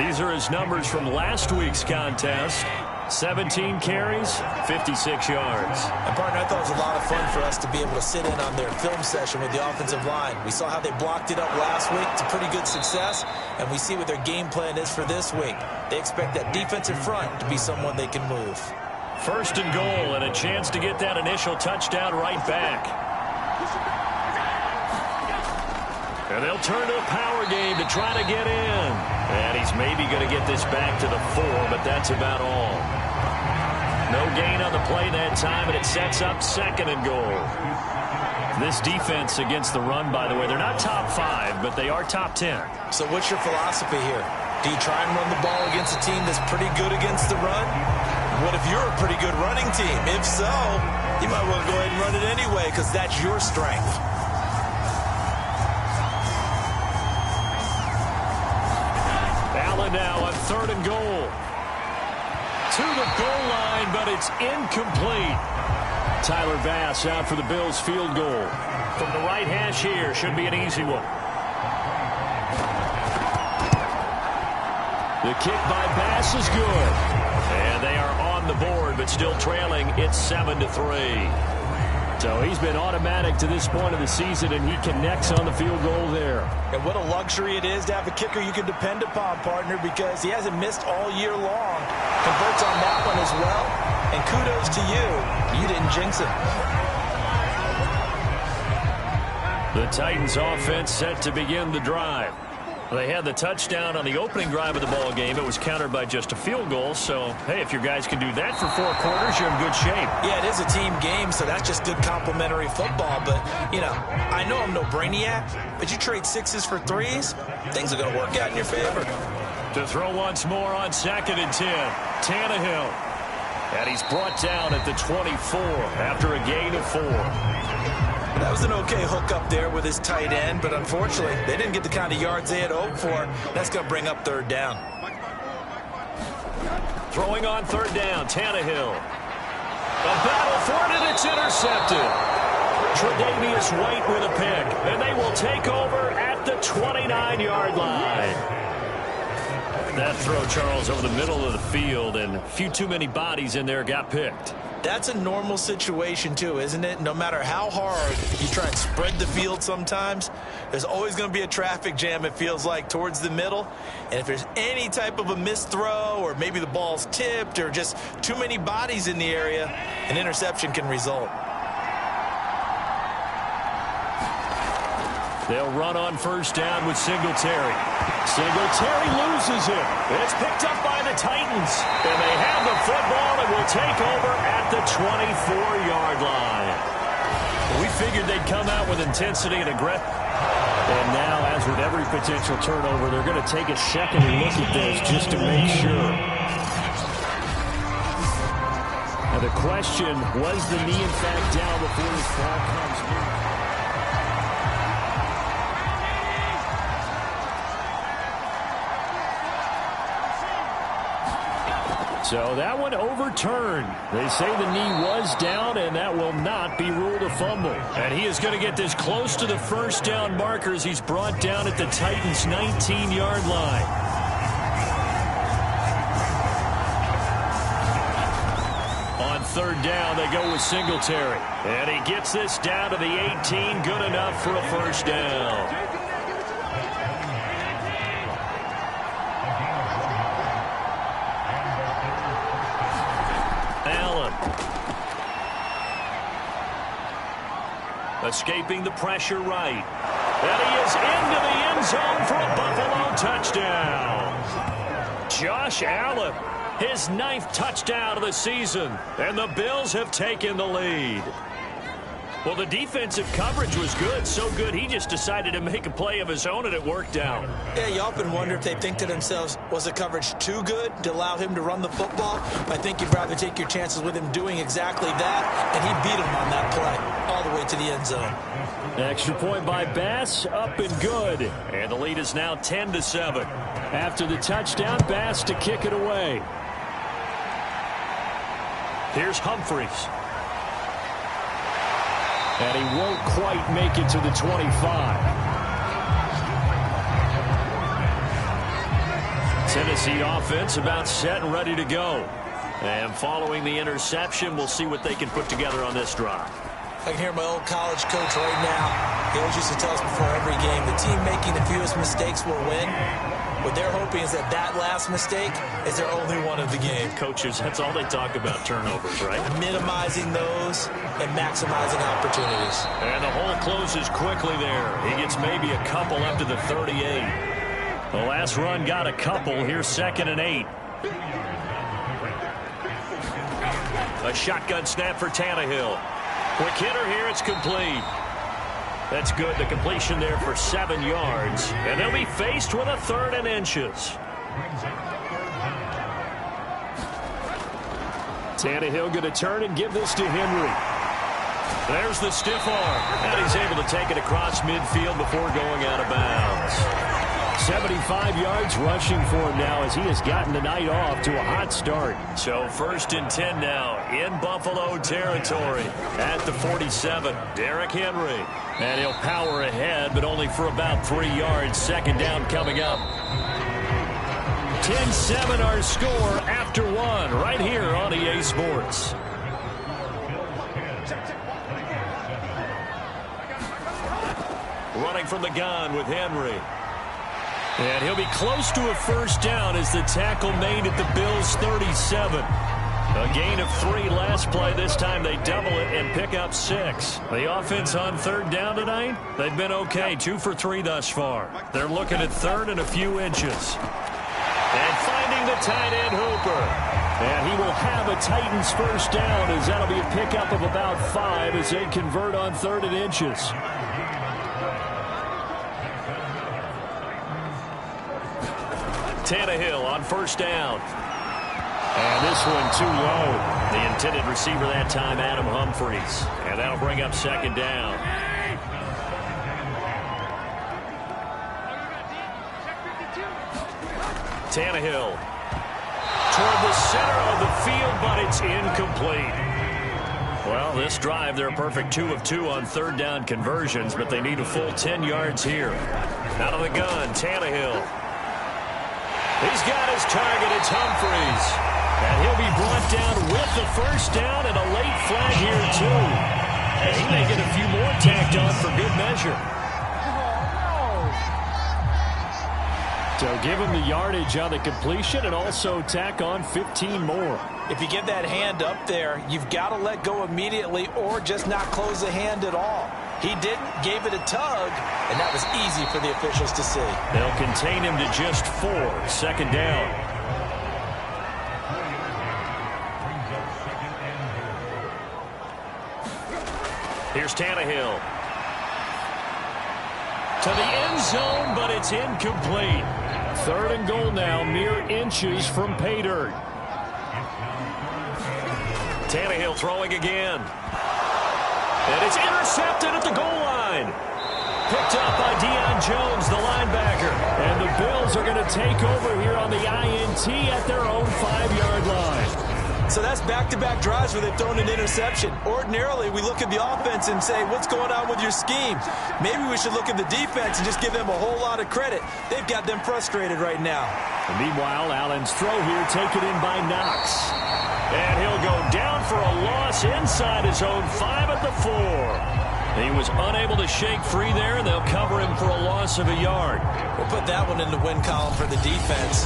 These are his numbers from last week's contest. 17 carries, 56 yards. And, partner, I thought it was a lot of fun for us to be able to sit in on their film session with the offensive line. We saw how they blocked it up last week. It's a pretty good success, and we see what their game plan is for this week. They expect that defensive front to be someone they can move. First and goal, and a chance to get that initial touchdown right back. And they'll turn to a power game to try to get in. And he's maybe going to get this back to the 4, but that's about all. No gain on the play that time, and it sets up 2nd and goal. This defense against the run, by the way, they're not top 5, but they are top 10. So what's your philosophy here? Do you try and run the ball against a team that's pretty good against the run? What if you're a pretty good running team? If so, you might want to go ahead and run it anyway because that's your strength. Allen now on 3rd and goal. To the goal line, but it's incomplete. Tyler Bass out for the Bills' field goal. From the right hash here, should be an easy one. The kick by Bass is good. And they are on the board, but still trailing. It's 7-3. So he's been automatic to this point of the season, and he connects on the field goal there. And what a luxury it is to have a kicker you can depend upon, partner, because he hasn't missed all year long. Converts on that one as well. And kudos to you. You didn't jinx him. The Titans offense set to begin the drive. They had the touchdown on the opening drive of the ball game. It was countered by just a field goal. So, hey, if your guys can do that for 4 quarters, you're in good shape. Yeah, it is a team game, so that's just good complimentary football. But, you know, I know I'm no brainiac, but you trade 6s for 3s, things are going to work out in your favor. To throw once more on 2nd and 10. Tannehill. And he's brought down at the 24 after a gain of 4. That was an okay hook up there with his tight end, but unfortunately, they didn't get the kind of yards they had hoped for. That's going to bring up 3rd down. Throwing on 3rd down, Tannehill. A battle for it, and it's intercepted. Tre'Davious White with a pick, and they will take over at the 29-yard line. That throw, Charles, over the middle of the field, and a few too many bodies in there got picked. That's a normal situation, too, isn't it? No matter how hard you try and spread the field sometimes, there's always going to be a traffic jam, it feels like, towards the middle. And if there's any type of a missed throw or maybe the ball's tipped or just too many bodies in the area, an interception can result. They'll run on 1st down with Singletary. Singletary loses it. It's picked up by the Titans. And they have the football and will take over at the 24-yard line. We figured they'd come out with intensity and aggression. And now, as with every potential turnover, they're going to take a second look at this just to make sure. Now the question, was the knee in fact down before this ball comes in? So that one overturned. They say the knee was down, and that will not be ruled a fumble. And he is going to get this close to the 1st down markers. He's brought down at the Titans' 19-yard line. On 3rd down, they go with Singletary. And he gets this down to the 18, good enough for a 1st down. Escaping the pressure right. And he is into the end zone for a Buffalo touchdown. Josh Allen, his 9th touchdown of the season. And the Bills have taken the lead. Well, the defensive coverage was good. So good, he just decided to make a play of his own, and it worked out. Yeah, you often wonder if they think to themselves, was the coverage too good to allow him to run the football? I think you'd rather take your chances with him doing exactly that, and he beat him on that play all the way to the end zone. Extra point by Bass, up and good. And the lead is now 10-7. After the touchdown, Bass to kick it away. Here's Humphries. And he won't quite make it to the 25. Tennessee offense about set and ready to go. And following the interception, we'll see what they can put together on this drive. I can hear my old college coach right now. He always used to tell us before every game, the team making the fewest mistakes will win. What they're hoping is that that last mistake is their only one of the game. Coaches, that's all they talk about, turnovers, right? Minimizing those and maximizing opportunities. And the hole closes quickly there. He gets maybe a couple up to the 38. The last run got a couple. Here's 2nd and 8. A shotgun snap for Tannehill. Quick hitter here. It's complete. That's good. The completion there for 7 yards. And they'll be faced with a 3rd and inches. Tannehill going to turn and give this to Henry. There's the stiff arm. And he's able to take it across midfield before going out of bounds. 75 yards rushing for him now as he has gotten the night off to a hot start. So 1st and 10 now in Buffalo territory at the 47. Derrick Henry. And he'll power ahead, but only for about 3 yards. 2nd down coming up. 10-7 our score after 1 right here on EA Sports. Running from the gun with Henry. And he'll be close to a 1st down as the tackle made at the Bills' 37. A gain of 3 last play. This time they double it and pick up 6. The offense on 3rd down tonight, they've been okay. 2 for 3 thus far. They're looking at 3rd and a few inches. And finding the tight end Hooper. And he will have a Titans 1st down as that'll be a pickup of about 5 as they convert on 3rd and inches. Tannehill on 1st down. And this one too low. The intended receiver that time, Adam Humphries. And that'll bring up 2nd down. Tannehill toward the center of the field, but it's incomplete. Well, this drive, they're a perfect 2 of 2 on 3rd down conversions, but they need a full 10 yards here. Out of the gun, Tannehill. He's got his target. It's Humphries. And he'll be brought down with the 1st down and a late flag here, too. And he may get a few more tacked on for good measure. So give him the yardage on the completion and also tack on 15 more. If you get that hand up there, you've got to let go immediately or just not close the hand at all. He didn't, gave it a tug, and that was easy for the officials to see. They'll contain him to just 4. 2nd down. Here's Tannehill. To the end zone, but it's incomplete. 3rd and goal now, mere inches from pay dirt. Tannehill throwing again. And it's intercepted at the goal line. Picked up by Deion Jones, the linebacker. And the Bills are going to take over here on the INT at their own 5-yard line. So that's back-to-back drives where they've thrown an interception. Ordinarily, we look at the offense and say, what's going on with your scheme? Maybe we should look at the defense and just give them a whole lot of credit. They've got them frustrated right now. And meanwhile, Allen's throw here taken in by Knox. And he'll go down for a loss inside his own 5 at the 4. He was unable to shake free there, and they'll cover him for a loss of a yard. We'll put that one in the win column for the defense.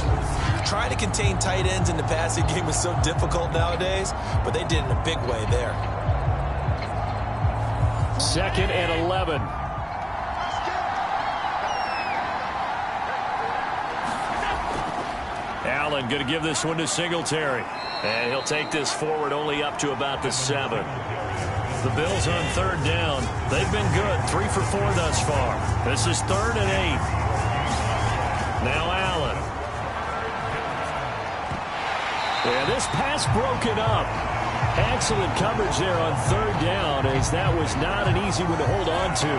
Trying to contain tight ends in the passing game is so difficult nowadays, but they did in a big way there. 2nd and 11. Allen going to give this one to Singletary. And he'll take this forward only up to about the 7. The Bills on 3rd down. They've been good. 3 for 4 thus far. This is 3rd and 8. Now Allen. And this pass broken up. Excellent coverage there on 3rd down, as that was not an easy one to hold on to.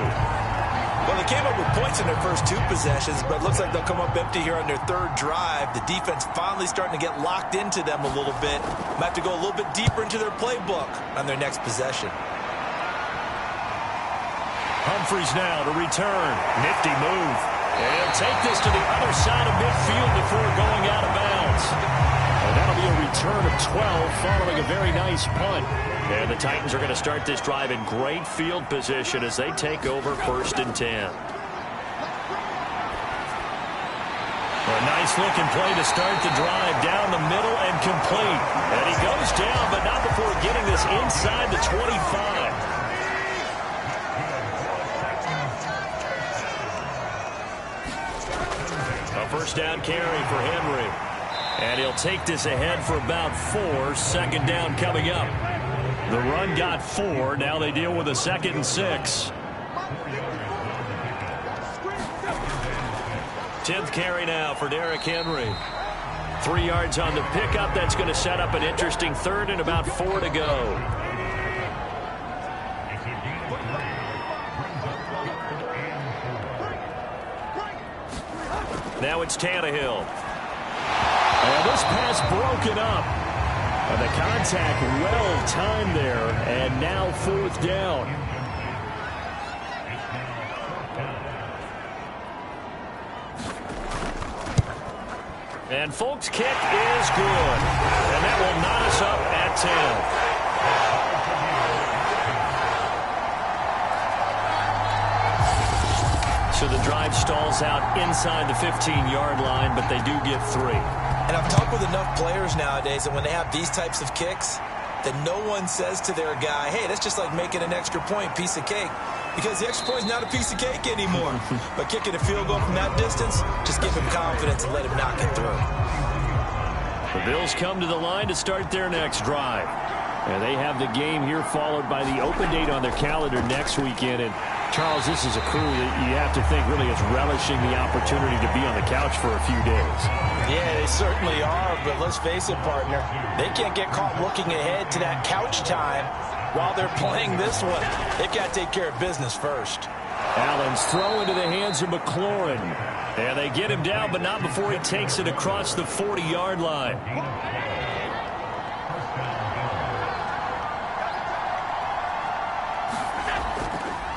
Well, they came up with points in their first 2 possessions, but it looks like they'll come up empty here on their 3rd drive. The defense finally starting to get locked into them a little bit. Might have to go a little bit deeper into their playbook on their next possession. Humphries now to return. Nifty move. And he'll take this to the other side of midfield before going out of bounds. And that'll be a return of 12 following a very nice punt. And the Titans are going to start this drive in great field position as they take over 1st and 10. A nice-looking play to start the drive down the middle and complete. And he goes down, but not before getting this inside the 25. A 1st down carry for Henry. And he'll take this ahead for about 4. 2nd down coming up. The run got 4. Now they deal with a 2nd and 6. 10th carry now for Derrick Henry. 3 yards on the pickup. That's going to set up an interesting 3rd and about 4 to go. Now it's Tannehill. And this pass broken up. And the contact well timed there. And now 4th down. And Folk's kick is good. And that will knot us up at 10. So the drive stalls out inside the 15-yard line, but they do get 3. And I've talked with enough players nowadays that when they have these types of kicks, that no one says to their guy, hey, that's just like making an extra point, piece of cake. Because the extra point is not a piece of cake anymore. But kicking a field goal from that distance, just give him confidence and let him knock it through. The Bills come to the line to start their next drive. And they have the game here followed by the open date on their calendar next weekend. And Charles, this is a crew that you have to think really is relishing the opportunity to be on the couch for a few days. Yeah, they certainly are, but let's face it, partner. They can't get caught looking ahead to that couch time while they're playing this one. They've got to take care of business first. Allen's throw into the hands of McLaurin. And they get him down, but not before he takes it across the 40-yard line.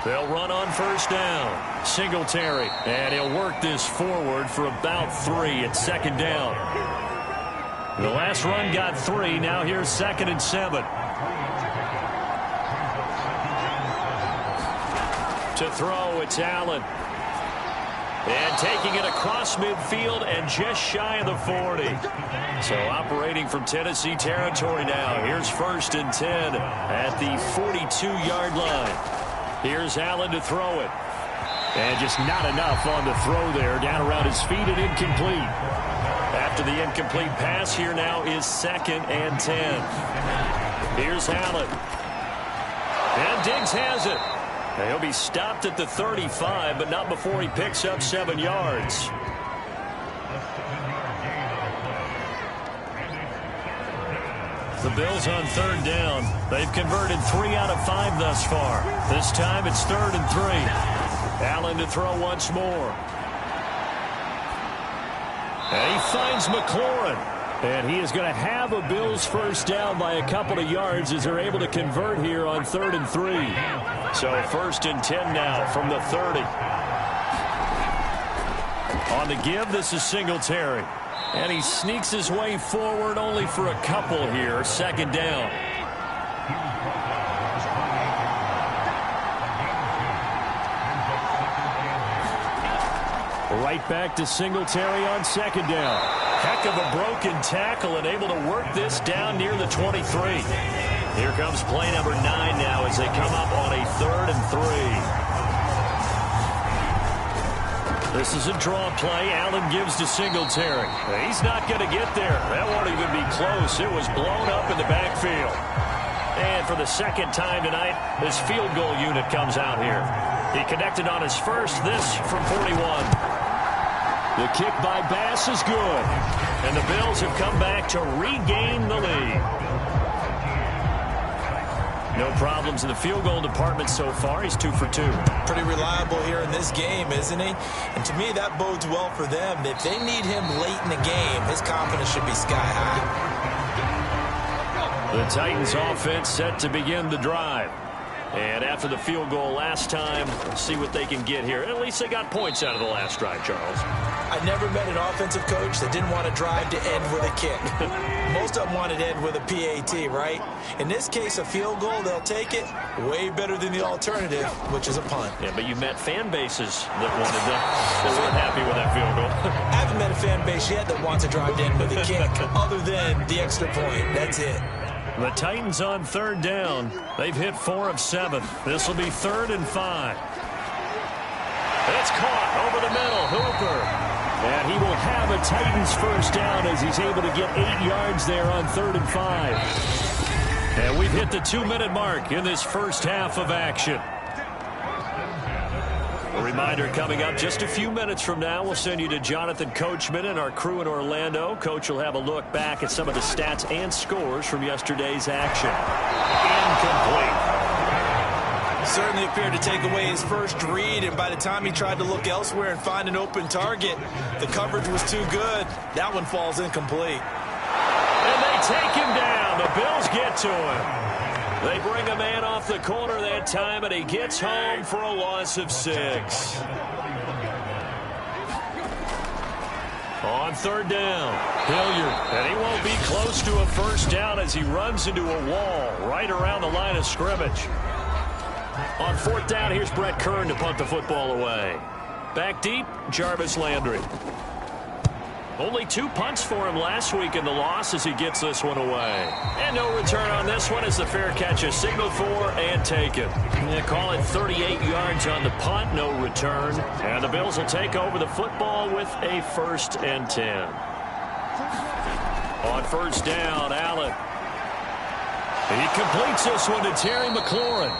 They'll run on 1st down. Singletary. And he'll work this forward for about 3 at 2nd down. The last run got 3. Now here's 2nd and 7. To throw, it's Allen. And taking it across midfield and just shy of the 40. So operating from Tennessee territory now. Here's 1st and 10 at the 42-yard line. Here's Allen to throw it. And just not enough on the throw there. Down around his feet and incomplete. After the incomplete pass, here now is 2nd and 10. Here's Allen. And Diggs has it. And he'll be stopped at the 35, but not before he picks up 7 yards. The Bills on 3rd down. They've converted 3 out of 5 thus far. This time it's 3rd and 3. Allen to throw once more. And he finds McLaurin. And he is going to have a Bills 1st down by a couple of yards as they're able to convert here on 3rd and 3. So 1st and 10 now from the 30. On the give, this is Singletary. And he sneaks his way forward only for a couple here. 2nd down. Right back to Singletary on 2nd down. Heck of a broken tackle and able to work this down near the 23. Here comes play number 9 now as they come up on a 3rd and 3. This is a draw play. Allen gives to Singletary. He's not going to get there. That won't even be close. It was blown up in the backfield. And for the 2nd time tonight, this field goal unit comes out here. He connected on his first, this from 41. The kick by Bass is good. And the Bills have come back to regain the lead. No problems in the field goal department so far. He's 2 for 2. Pretty reliable here in this game, isn't he? And to me, that bodes well for them. If they need him late in the game, his confidence should be sky high. The Titans offense set to begin the drive. And after the field goal last time, let's see what they can get here. At least they got points out of the last drive, Charles. I never met an offensive coach that didn't want to drive to end with a kick. Most of them wanted to end with a PAT, right? In this case, a field goal, they'll take it. Way better than the alternative, which is a punt. Yeah, but you've met fan bases that wanted that weren't happy with that field goal. I haven't met a fan base yet that wants to drive to end with a kick, other than the extra point. That's it. The Titans on 3rd down. They've hit 4 of 7. This will be 3rd and 5. It's caught over the middle. Hooper. And he will have a Titans 1st down as he's able to get 8 yards there on 3rd and 5. And we've hit the 2-minute mark in this first half of action. A reminder coming up just a few minutes from now, we'll send you to Jonathan Coachman and our crew in Orlando. Coach will have a look back at some of the stats and scores from yesterday's action. Incomplete. Certainly appeared to take away his first read, and by the time he tried to look elsewhere and find an open target, the coverage was too good. That one falls incomplete. And they take him down. The Bills get to him. They bring a man off the corner that time, and he gets home for a loss of 6. On third down, Hilliard, and he won't be close to a first down as he runs into a wall right around the line of scrimmage. On fourth down, here's Brett Kern to punt the football away. Back deep, Jarvis Landry. Only 2 punts for him last week in the loss as he gets this one away. And no return on this one as the fair catch is signaled for and taken. They call it 38 yards on the punt, no return. And the Bills will take over the football with a 1st and 10. On first down, Allen. He completes this one to Terry McLaurin.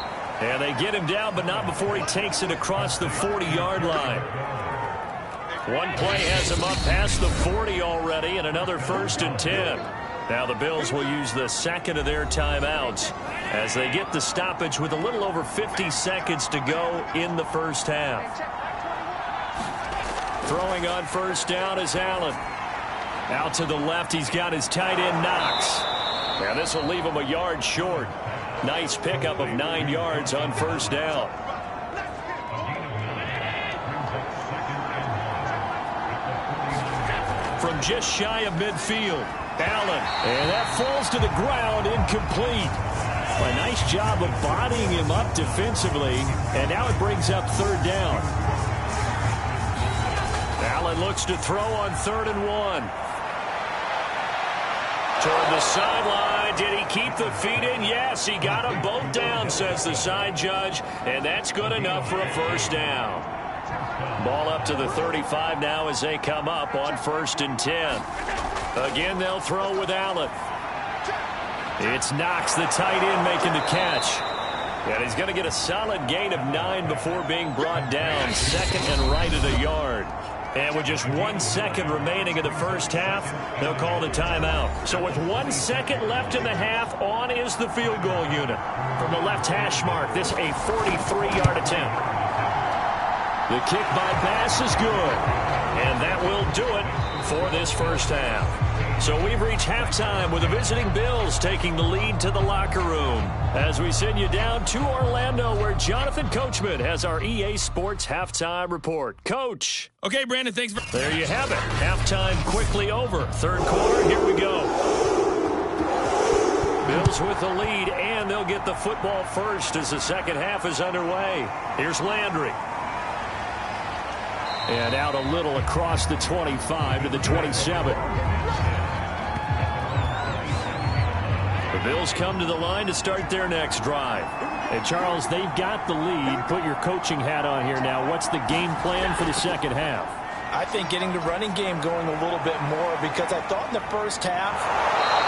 And they get him down, but not before he takes it across the 40-yard line. One play has him up past the 40 already, and another 1st and 10. Now the Bills will use the second of their timeouts as they get the stoppage with a little over 50 seconds to go in the first half. Throwing on first down is Allen. Out to the left, he's got his tight end Knox. Now this will leave him a yard short. Nice pickup of 9 yards on first down. From just shy of midfield, Allen. And that falls to the ground, incomplete. A nice job of bodying him up defensively, and now it brings up third down. Allen looks to throw on 3rd and 1. Toward the sideline. Did he keep the feet in? Yes, he got them both down, says the side judge, and that's good enough for a first down. Ball up to the 35 now as they come up on 1st and 10. Again, they'll throw with Allen. It's Knox, the tight end, making the catch. And he's going to get a solid gain of 9 before being brought down. 2nd and right at a yard. And with just 1 second remaining in the first half, they'll call the timeout. So with 1 second left in the half, on is the field goal unit. From the left hash mark, this a 43-yard attempt. The kick by Bass is good. And that will do it for this first half. So we've reached halftime with the visiting Bills taking the lead to the locker room as we send you down to Orlando where Jonathan Coachman has our EA Sports halftime report. Coach. Okay, Brandon, thanks. There you have it. Halftime quickly over. Third quarter, here we go. Bills with the lead, and they'll get the football first as the second half is underway. Here's Landry. And out a little across the 25 to the 27. The Bills come to the line to start their next drive. And, Charles, they've got the lead. Put your coaching hat on here now. What's the game plan for the second half? I think getting the running game going a little bit more because I thought in the first half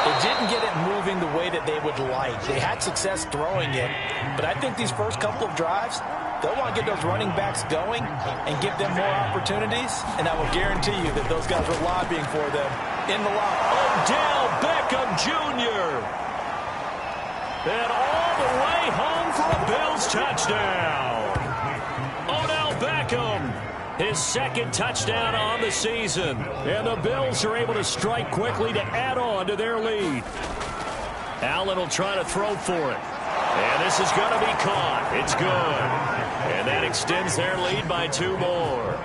it didn't get it moving the way that they would like. They had success throwing it, but I think these first couple of drives, they'll want to get those running backs going and give them more opportunities, and I will guarantee you that those guys were lobbying for them in the line. Odell Beckham Jr. And all the way home for a Bills touchdown. Odell Beckham, his second touchdown on the season. And the Bills are able to strike quickly to add on to their lead. Allen will try to throw for it. And this is going to be caught. It's good. And that extends their lead by 2 more.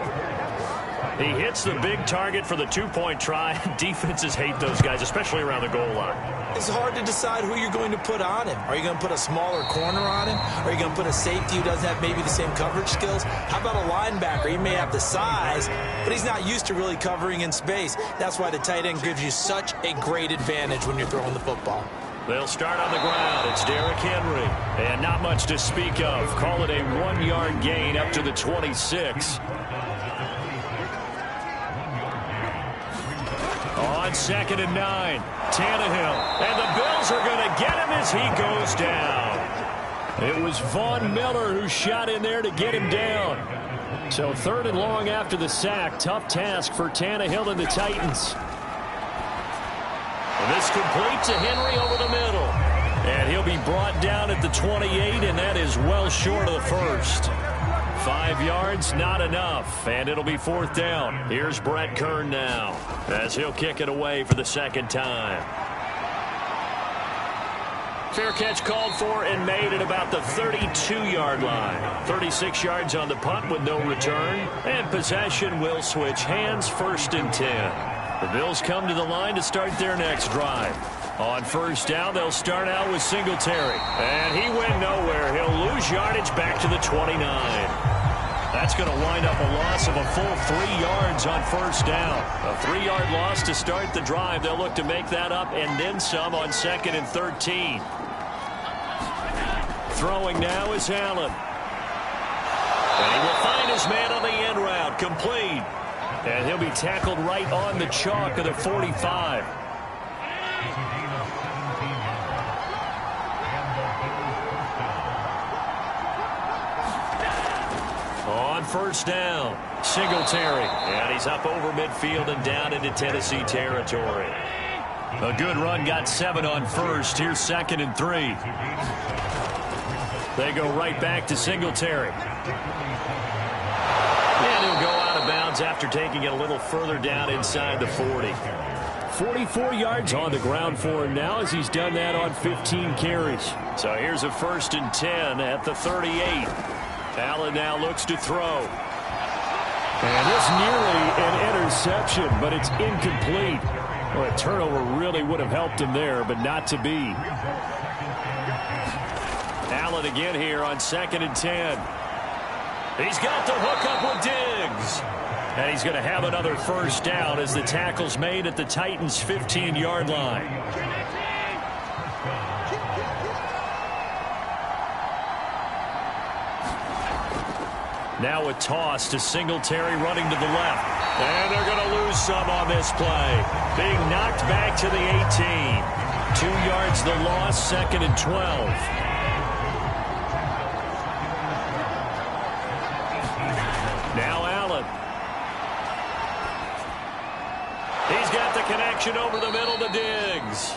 He hits the big target for the 2-point try. Defenses hate those guys, especially around the goal line. It's hard to decide who you're going to put on him. Are you going to put a smaller corner on him? Are you going to put a safety who doesn't have maybe the same coverage skills? How about a linebacker? He may have the size, but he's not used to really covering in space. That's why the tight end gives you such a great advantage when you're throwing the football. They'll start on the ground. It's Derrick Henry. And not much to speak of. Call it a 1-yard gain up to the 26. On On 2nd and 9, Tannehill. And the Bills are going to get him as he goes down. It was Von Miller who shot in there to get him down. So 3rd and long after the sack. Tough task for Tannehill and the Titans. And this complete to Henry over the middle. And he'll be brought down at the 28, and that is well short of the first. 5 yards, not enough, and it'll be 4th down. Here's Brett Kern now, as he'll kick it away for the 2nd time. Fair catch called for and made at about the 32-yard line. 36 yards on the punt with no return, and possession will switch hands. 1st and 10. The Bills come to the line to start their next drive. On 1st down, they'll start out with Singletary. And he went nowhere. He'll lose yardage back to the 29. That's going to wind up a loss of a full 3 yards on 1st down. A 3-yard loss to start the drive. They'll look to make that up and then some on 2nd and 13. Throwing now is Allen. And he will find his man on the end route. Complete. And he'll be tackled right on the chalk of the 45. On 1st down, Singletary. And he's up over midfield and down into Tennessee territory. A good run, got 7 on 1st. Here's 2nd and 3. They go right back to Singletary. And he'll go out of bounds after taking it a little further down inside the 40. 44 yards on the ground for him now as he's done that on 15 carries. So here's a 1st and 10 at the 38. Allen now looks to throw. And it's nearly an interception, but it's incomplete. Well, a turnover really would have helped him there, but not to be. Allen again here on 2nd and 10. He's got the hook up with Diggs. And he's going to have another 1st down as the tackle's made at the Titans' 15-yard line. Now a toss to Singletary running to the left. And they're going to lose some on this play. Being knocked back to the 18. 2 yards the loss, 2nd and 12. Now Allen. He's got the connection over the middle to Diggs.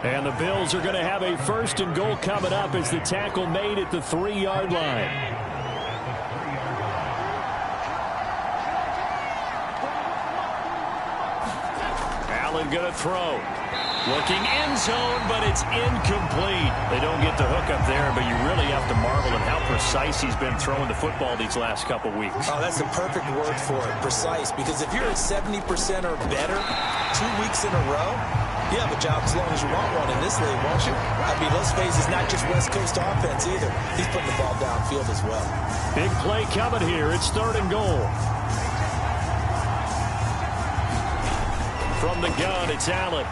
And the Bills are going to have a 1st and goal coming up as the tackle made at the 3-yard line. Allen going to throw. Looking end zone, but it's incomplete. They don't get the hook up there, but you really have to marvel at how precise he's been throwing the football these last couple weeks. Oh, that's the perfect word for it, precise. Because if you're at 70% or better 2 weeks in a row, you have a job as long as you want one in this league, won't you? I mean, let's face it, it's not just West Coast offense either. He's putting the ball downfield as well. Big play coming here. It's 3rd and goal. From the gun, it's Allen.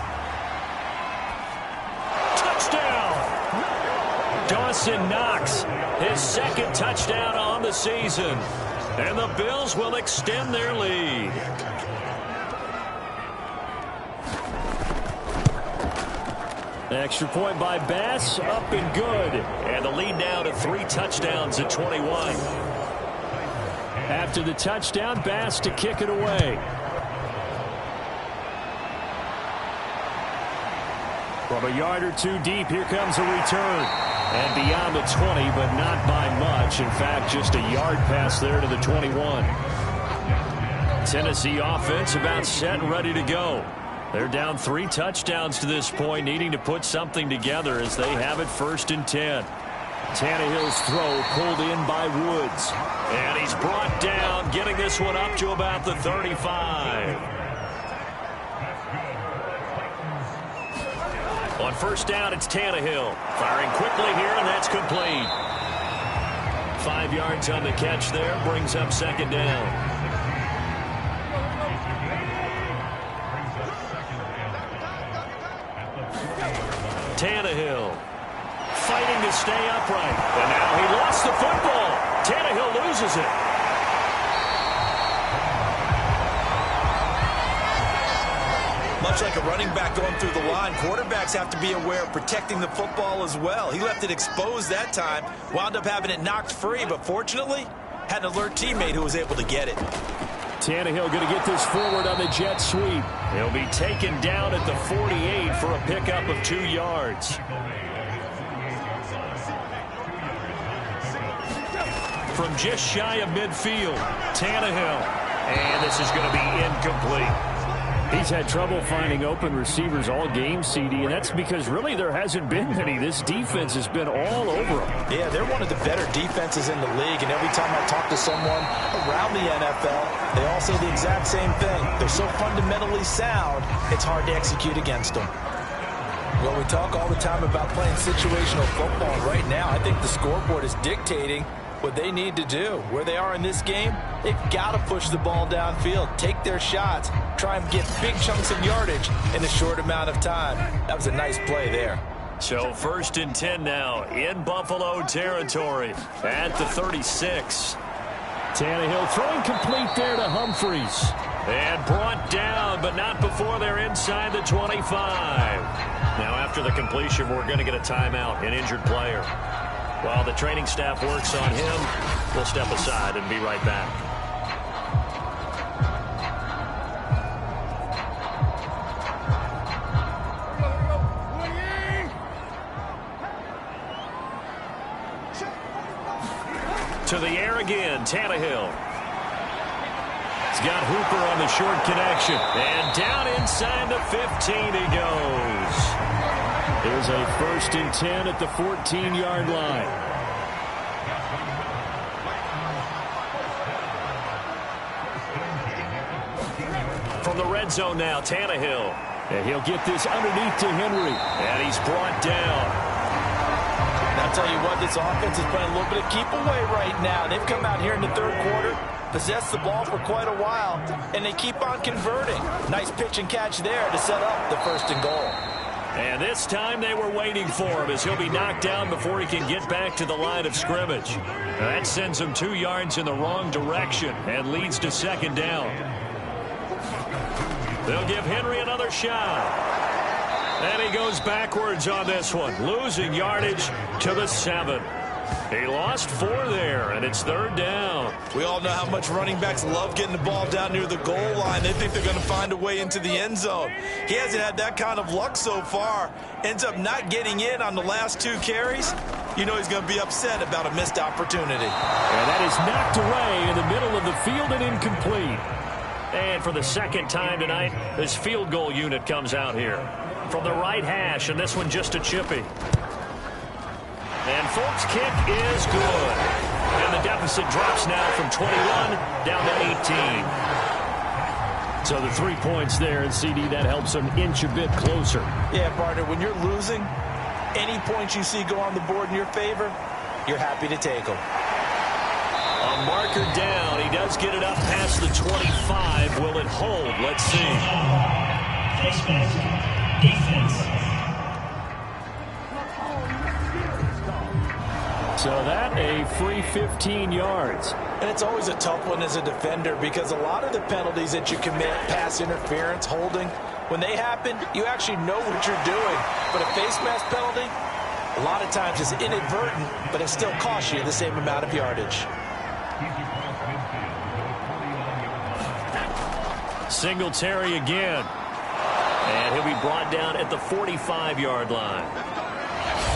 Touchdown! Dawson Knox, his 2nd touchdown on the season. And the Bills will extend their lead. Extra point by Bass, up and good. And the lead now to 3 touchdowns at 21. After the touchdown, Bass to kick it away. From a yard or 2 deep, here comes a return. And beyond the 20, but not by much. In fact, just a yard pass there to the 21. Tennessee offense about set and ready to go. They're down 3 touchdowns to this point, needing to put something together as they have it 1st and 10. Tannehill's throw pulled in by Woods. And he's brought down, getting this one up to about the 35. On 1st down, it's Tannehill. Firing quickly here, and that's complete. 5 yards on the catch there, brings up 2nd down. Tannehill fighting to stay upright. And now he lost the football. Tannehill loses it. Much Much like a running back going through the line, quarterbacks have to be aware of protecting the football as well. He left it exposed that time, wound up having it knocked free, but fortunately, had an alert teammate who was able to get it. Tannehill going to get this forward on the jet sweep. He'll be taken down at the 48 for a pickup of 2 yards. From just shy of midfield, Tannehill. And this is going to be incomplete. He's had trouble finding open receivers all game, CD, and that's because really there hasn't been any. This defense has been all over them. Yeah, they're one of the better defenses in the league, and every time I talk to someone around the NFL, they all say the exact same thing. They're so fundamentally sound, it's hard to execute against them. Well, we talk all the time about playing situational football. Right now, I think the scoreboard is dictating what they need to do. Where they are in this game, they've got to push the ball downfield, take their shots, try and get big chunks of yardage in a short amount of time. That was a nice play there. So 1st and 10 now in Buffalo territory at the 36. Tannehill throwing complete there to Humphries. And brought down, but not before they're inside the 25. Now after the completion, we're going to get a timeout, an injured player. While the training staff works on him, we'll step aside and be right back. To the air again, Tannehill. He's got Hooper on the short connection. And down inside the 15 he goes. There's a 1st and 10 at the 14-yard line. From the red zone now, Tannehill. And he'll get this underneath to Henry. And he's brought down. And I'll tell you what, this offense is playing a little bit of keep away right now. They've come out here in the 3rd quarter, possessed the ball for quite a while, and they keep on converting. Nice pitch and catch there to set up the 1st and goal. And this time they were waiting for him as he'll be knocked down before he can get back to the line of scrimmage. Now that sends him 2 yards in the wrong direction and leads to 2nd down. They'll give Henry another shot. And he goes backwards on this one, losing yardage to the 7. He lost 4 there, and it's 3rd down. We all know how much running backs love getting the ball down near the goal line. They think they're going to find a way into the end zone. He hasn't had that kind of luck so far. Ends up not getting in on the last 2 carries. You know he's going to be upset about a missed opportunity. And that is knocked away in the middle of the field and incomplete. And for the 2nd time tonight, this field goal unit comes out here. From the right hash, and this one just a chippy. And Folk's kick is good. And the deficit drops now from 21 down to 18. So the 3 points there, and CD, that helps them inch a bit closer. Yeah, partner, when you're losing, any points you see go on the board in your favor, you're happy to take them. A marker down. He does get it up past the 25. Will it hold? Let's see. Defense. So that a free 15 yards. And it's always a tough one as a defender because a lot of the penalties that you commit, pass interference, holding, when they happen, you actually know what you're doing. But a face mask penalty, a lot of times it's inadvertent, but it still costs you the same amount of yardage. Singletary again. And he'll be brought down at the 45-yard line.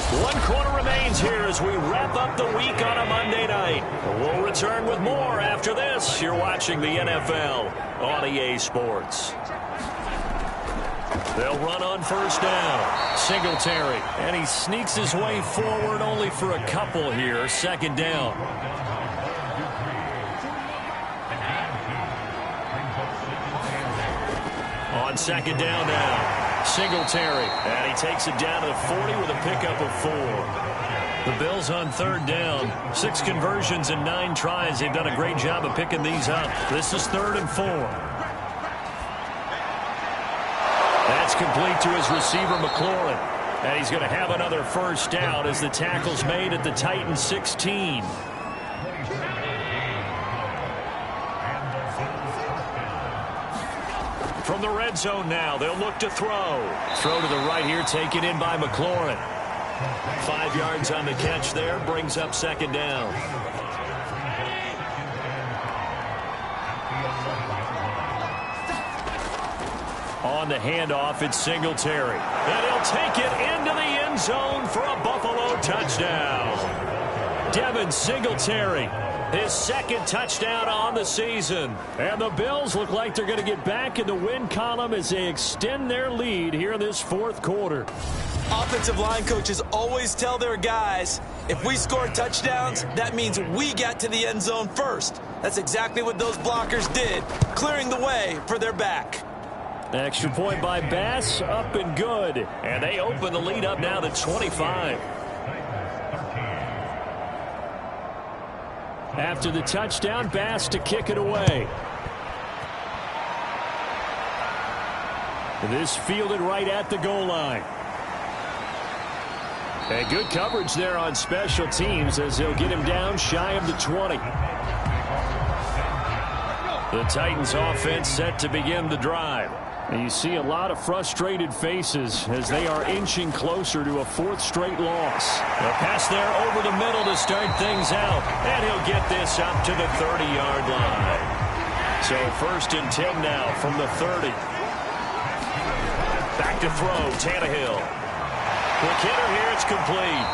1 quarter remains here as we wrap up the week on a Monday night. We'll return with more after this. You're watching the NFL on EA Sports. They'll run on 1st down. Singletary. And he sneaks his way forward only for a couple here. 2nd down. On 2nd down now. Singletary, and he takes it down to the 40 with a pickup of 4. The Bills on 3rd down. 6 conversions and 9 tries. They've done a great job of picking these up. This is 3rd and 4. That's complete to his receiver, McLaurin. And he's going to have another 1st down as the tackle's made at the Titans 16. From the red zone now, they'll look to throw. Throw to the right here, taken in by McLaurin. 5 yards on the catch there, brings up second down. On the handoff, it's Singletary. And he'll take it into the end zone for a Buffalo touchdown. Devin Singletary, his second touchdown on the season. And the Bills look like they're going to get back in the win column as they extend their lead here in this fourth quarter. Offensive line coaches always tell their guys, if we score touchdowns, that means we got to the end zone first. That's exactly what those blockers did, clearing the way for their back. Extra point by Bass, up and good. And they open the lead up now to 25. After the touchdown, Bass to kick it away. This fielded right at the goal line. And good coverage there on special teams as they'll get him down shy of the 20. The Titans offense set to begin the drive. And you see a lot of frustrated faces as they are inching closer to a fourth straight loss. A pass there over the middle to start things out. And he'll get this up to the 30-yard line. So 1st and 10 now from the 30. Back to throw, Tannehill. Quick hitter here, it's complete.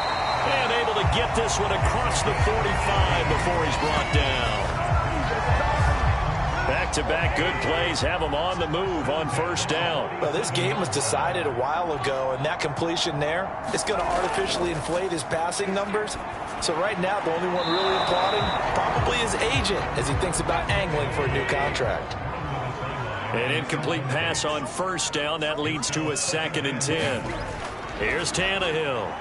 And able to get this one across the 45 before he's brought down. Back-to-back good plays have them on the move on 1st down. Well, this game was decided a while ago, and that completion there is going to artificially inflate his passing numbers. So right now, the only one really applauding probably his agent as he thinks about angling for a new contract. An incomplete pass on 1st down. That leads to a 2nd and 10. Here's Tannehill.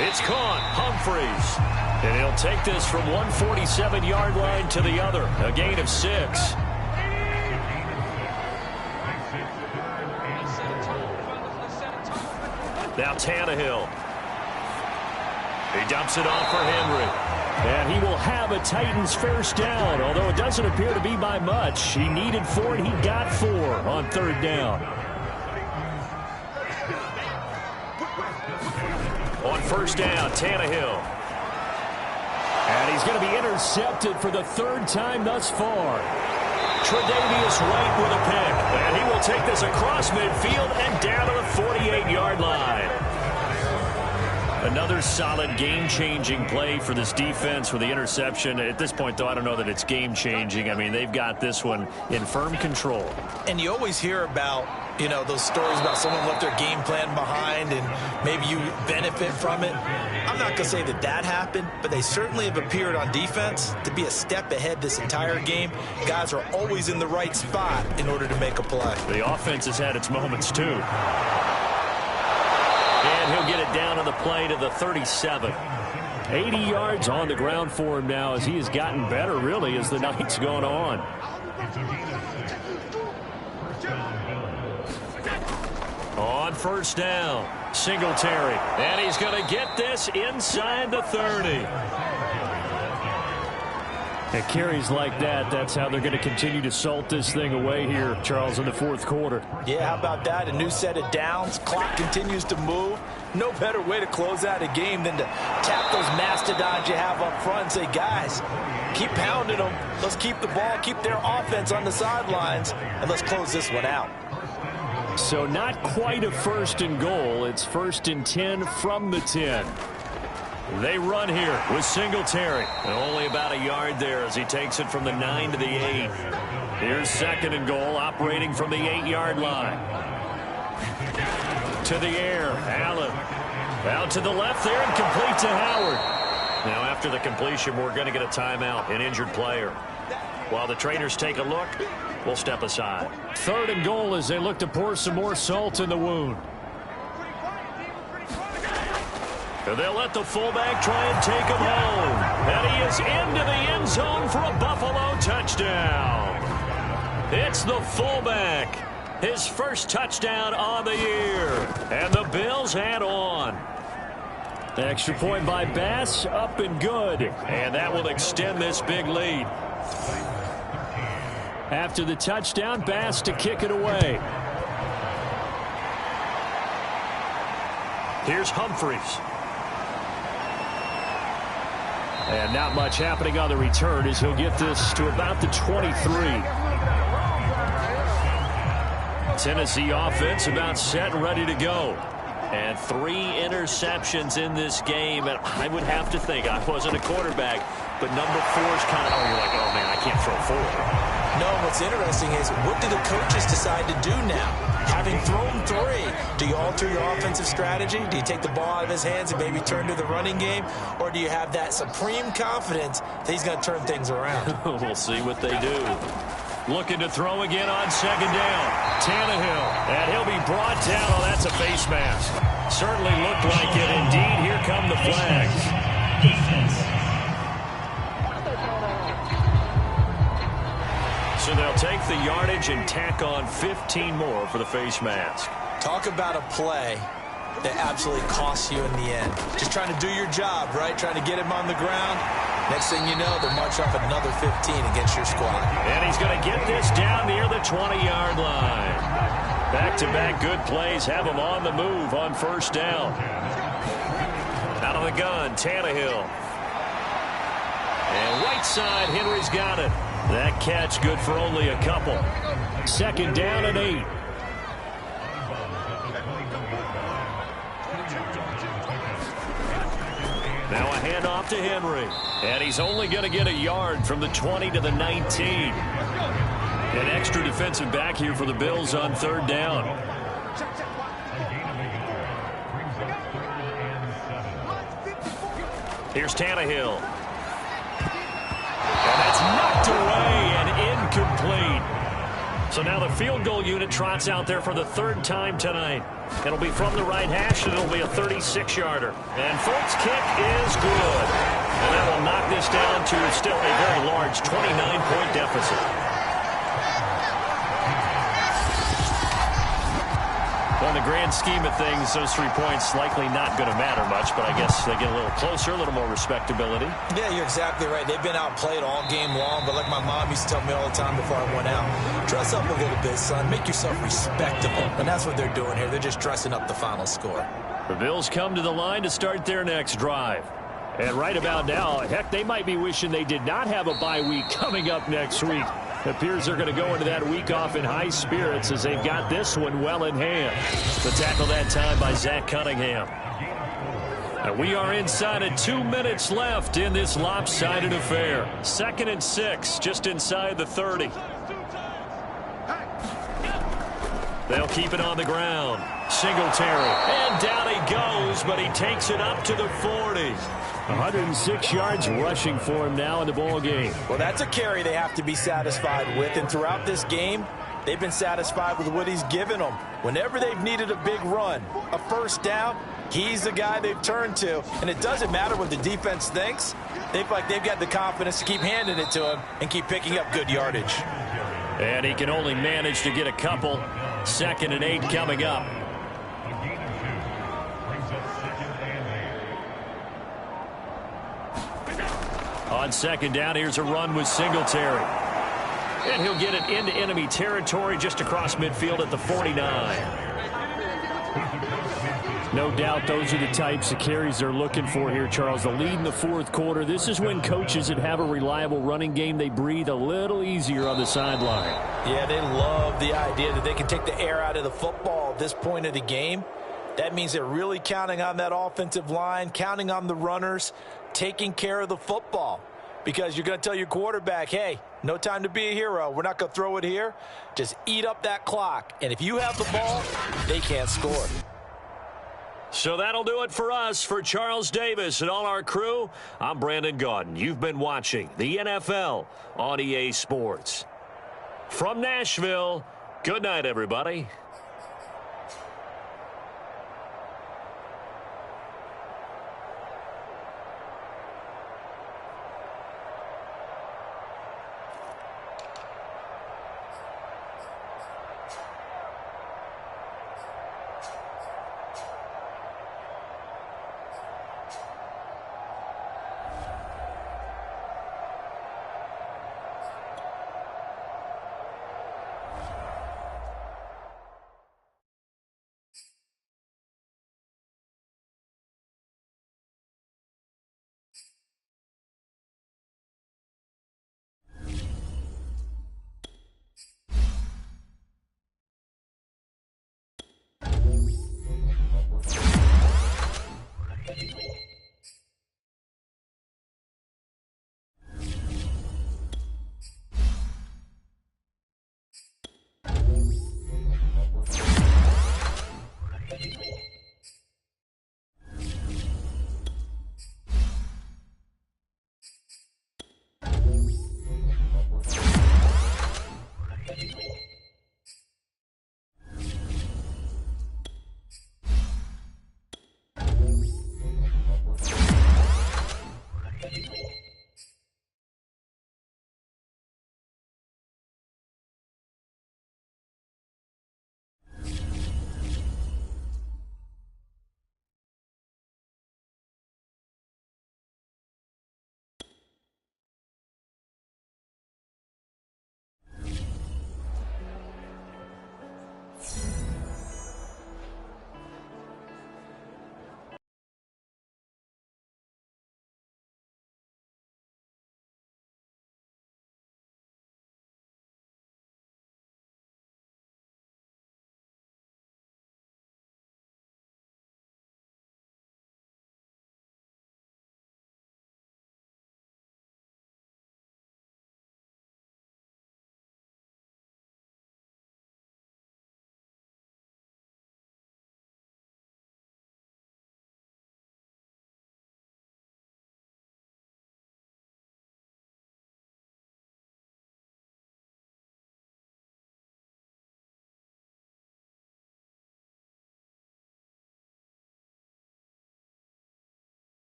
It's caught. Humphreys. And he'll take this from 147-yard line to the other. A gain of 6. Now Tannehill. He dumps it off for Henry. And he will have a Titans 1st down, although it doesn't appear to be by much. He needed 4, and he got 4 on 3rd down. On 1st down, Tannehill. And he's going to be intercepted for the 3rd time thus far. Tre'Davious White with a pick. And he will take this across midfield and down to the 48-yard line. Another solid game-changing play for this defense with the interception. At this point, though, I don't know that it's game-changing. I mean, they've got this one in firm control. And you always hear about, you know, those stories about someone left their game plan behind and maybe you benefit from it. I'm not going to say that that happened, but they certainly have appeared on defense to be a step ahead this entire game. Guys are always in the right spot in order to make a play. The offense has had its moments, too. And he'll get it down on the play to the 37. 80 yards on the ground for him now as he has gotten better, really, as the night's gone on. On 1st down, Singletary. And he's going to get this inside the 30. At carries like that, that's how they're going to continue to salt this thing away here, Charles, in the 4th quarter. Yeah, how about that? A new set of downs. Clock continues to move. No better way to close out a game than to tap those mastodons you have up front and say, guys, keep pounding them. Let's keep the ball, keep their offense on the sidelines, and let's close this one out. So not quite a 1st and goal. It's 1st and 10 from the 10. They run here with Singletary. And only about a yard there as he takes it from the 9 to the 8. Here's 2nd and goal, operating from the 8-yard line. To the air, Allen. Out to the left there and complete to Howard. Now after the completion, we're going to get a timeout, an injured player. While the trainers take a look, we'll step aside. 3rd and goal as they look to pour some more salt in the wound. They'll let the fullback try and take him home. And he is into the end zone for a Buffalo touchdown. It's the fullback. His 1st touchdown on the year. And the Bills add on. Extra point by Bass, up and good. And that will extend this big lead. After the touchdown, Bass to kick it away. Here's Humphries. And not much happening on the return as he'll get this to about the 23. Tennessee offense about set and ready to go. And 3 interceptions in this game. And I would have to think, I wasn't a quarterback, but number 4 is kind of, you're like, oh, man, I can't throw 4. No, what's interesting is what do the coaches decide to do now? Having thrown 3, do you alter your offensive strategy? Do you take the ball out of his hands and maybe turn to the running game? Or do you have that supreme confidence that he's going to turn things around? We'll see what they do. Looking to throw again on second down. Tannehill. And he'll be brought down. Oh, that's a face mask. Certainly looked like it. Indeed, here come the flags. So they'll take the yardage and tack on 15 more for the face mask. Talk about a play that absolutely costs you in the end. Just trying to do your job, right? Trying to get him on the ground. Next thing you know, they're marching off another 15 against your squad. And he's going to get this down near the 20-yard line. Back-to-back good plays have him on the move on first down. Out of the gun, Tannehill. And right side, Henry's got it. That catch good for only a couple. Second down and 8. Now a handoff to Henry. And he's only going to get a yard from the 20 to the 19. An extra defensive back here for the Bills on third down. Here's Tannehill. And that's knocked away and incomplete. So now the field goal unit trots out there for the 3rd time tonight. It'll be from the right hash, and it'll be a 36-yarder. And Folt's kick is good. And that will knock this down to still a very large 29-point deficit. Well, in the grand scheme of things, those 3 points likely not going to matter much, but I guess they get a little closer, a little more respectability. Yeah, you're exactly right. They've been outplayed all game long, but like my mom used to tell me all the time before I went out, dress up a little bit, son. Make yourself respectable. And that's what they're doing here. They're just dressing up the final score. The Bills come to the line to start their next drive. And right about now, heck, they might be wishing they did not have a bye week coming up next week. It appears they're going to go into that week off in high spirits as they've got this one well in hand. The tackle that time by Zach Cunningham. And we are inside of 2 minutes left in this lopsided affair. 2nd and 6, just inside the 30. They'll keep it on the ground. Singletary. And down he goes, but he takes it up to the 40. 106 yards rushing for him now in the ball game. Well, that's a carry they have to be satisfied with. And throughout this game, they've been satisfied with what he's given them. Whenever they've needed a big run, a first down, he's the guy they've turned to. And it doesn't matter what the defense thinks. They feel like they've got the confidence to keep handing it to him and keep picking up good yardage. And he can only manage to get a couple. 2nd and 8 coming up. On second down, here's a run with Singletary. And he'll get it into enemy territory just across midfield at the 49. No doubt those are the types of carries they're looking for here, Charles. The lead in the 4th quarter. This is when coaches that have a reliable running game, they breathe a little easier on the sideline. Yeah, they love the idea that they can take the air out of the football at this point of the game. That means they're really counting on that offensive line, counting on the runners, taking care of the football. Because you're going to tell your quarterback, hey, no time to be a hero. We're not going to throw it here. Just eat up that clock. And if you have the ball, they can't score. So that'll do it for us. For Charles Davis and all our crew, I'm Brandon Gaudin. You've been watching the NFL on EA Sports. From Nashville, good night, everybody.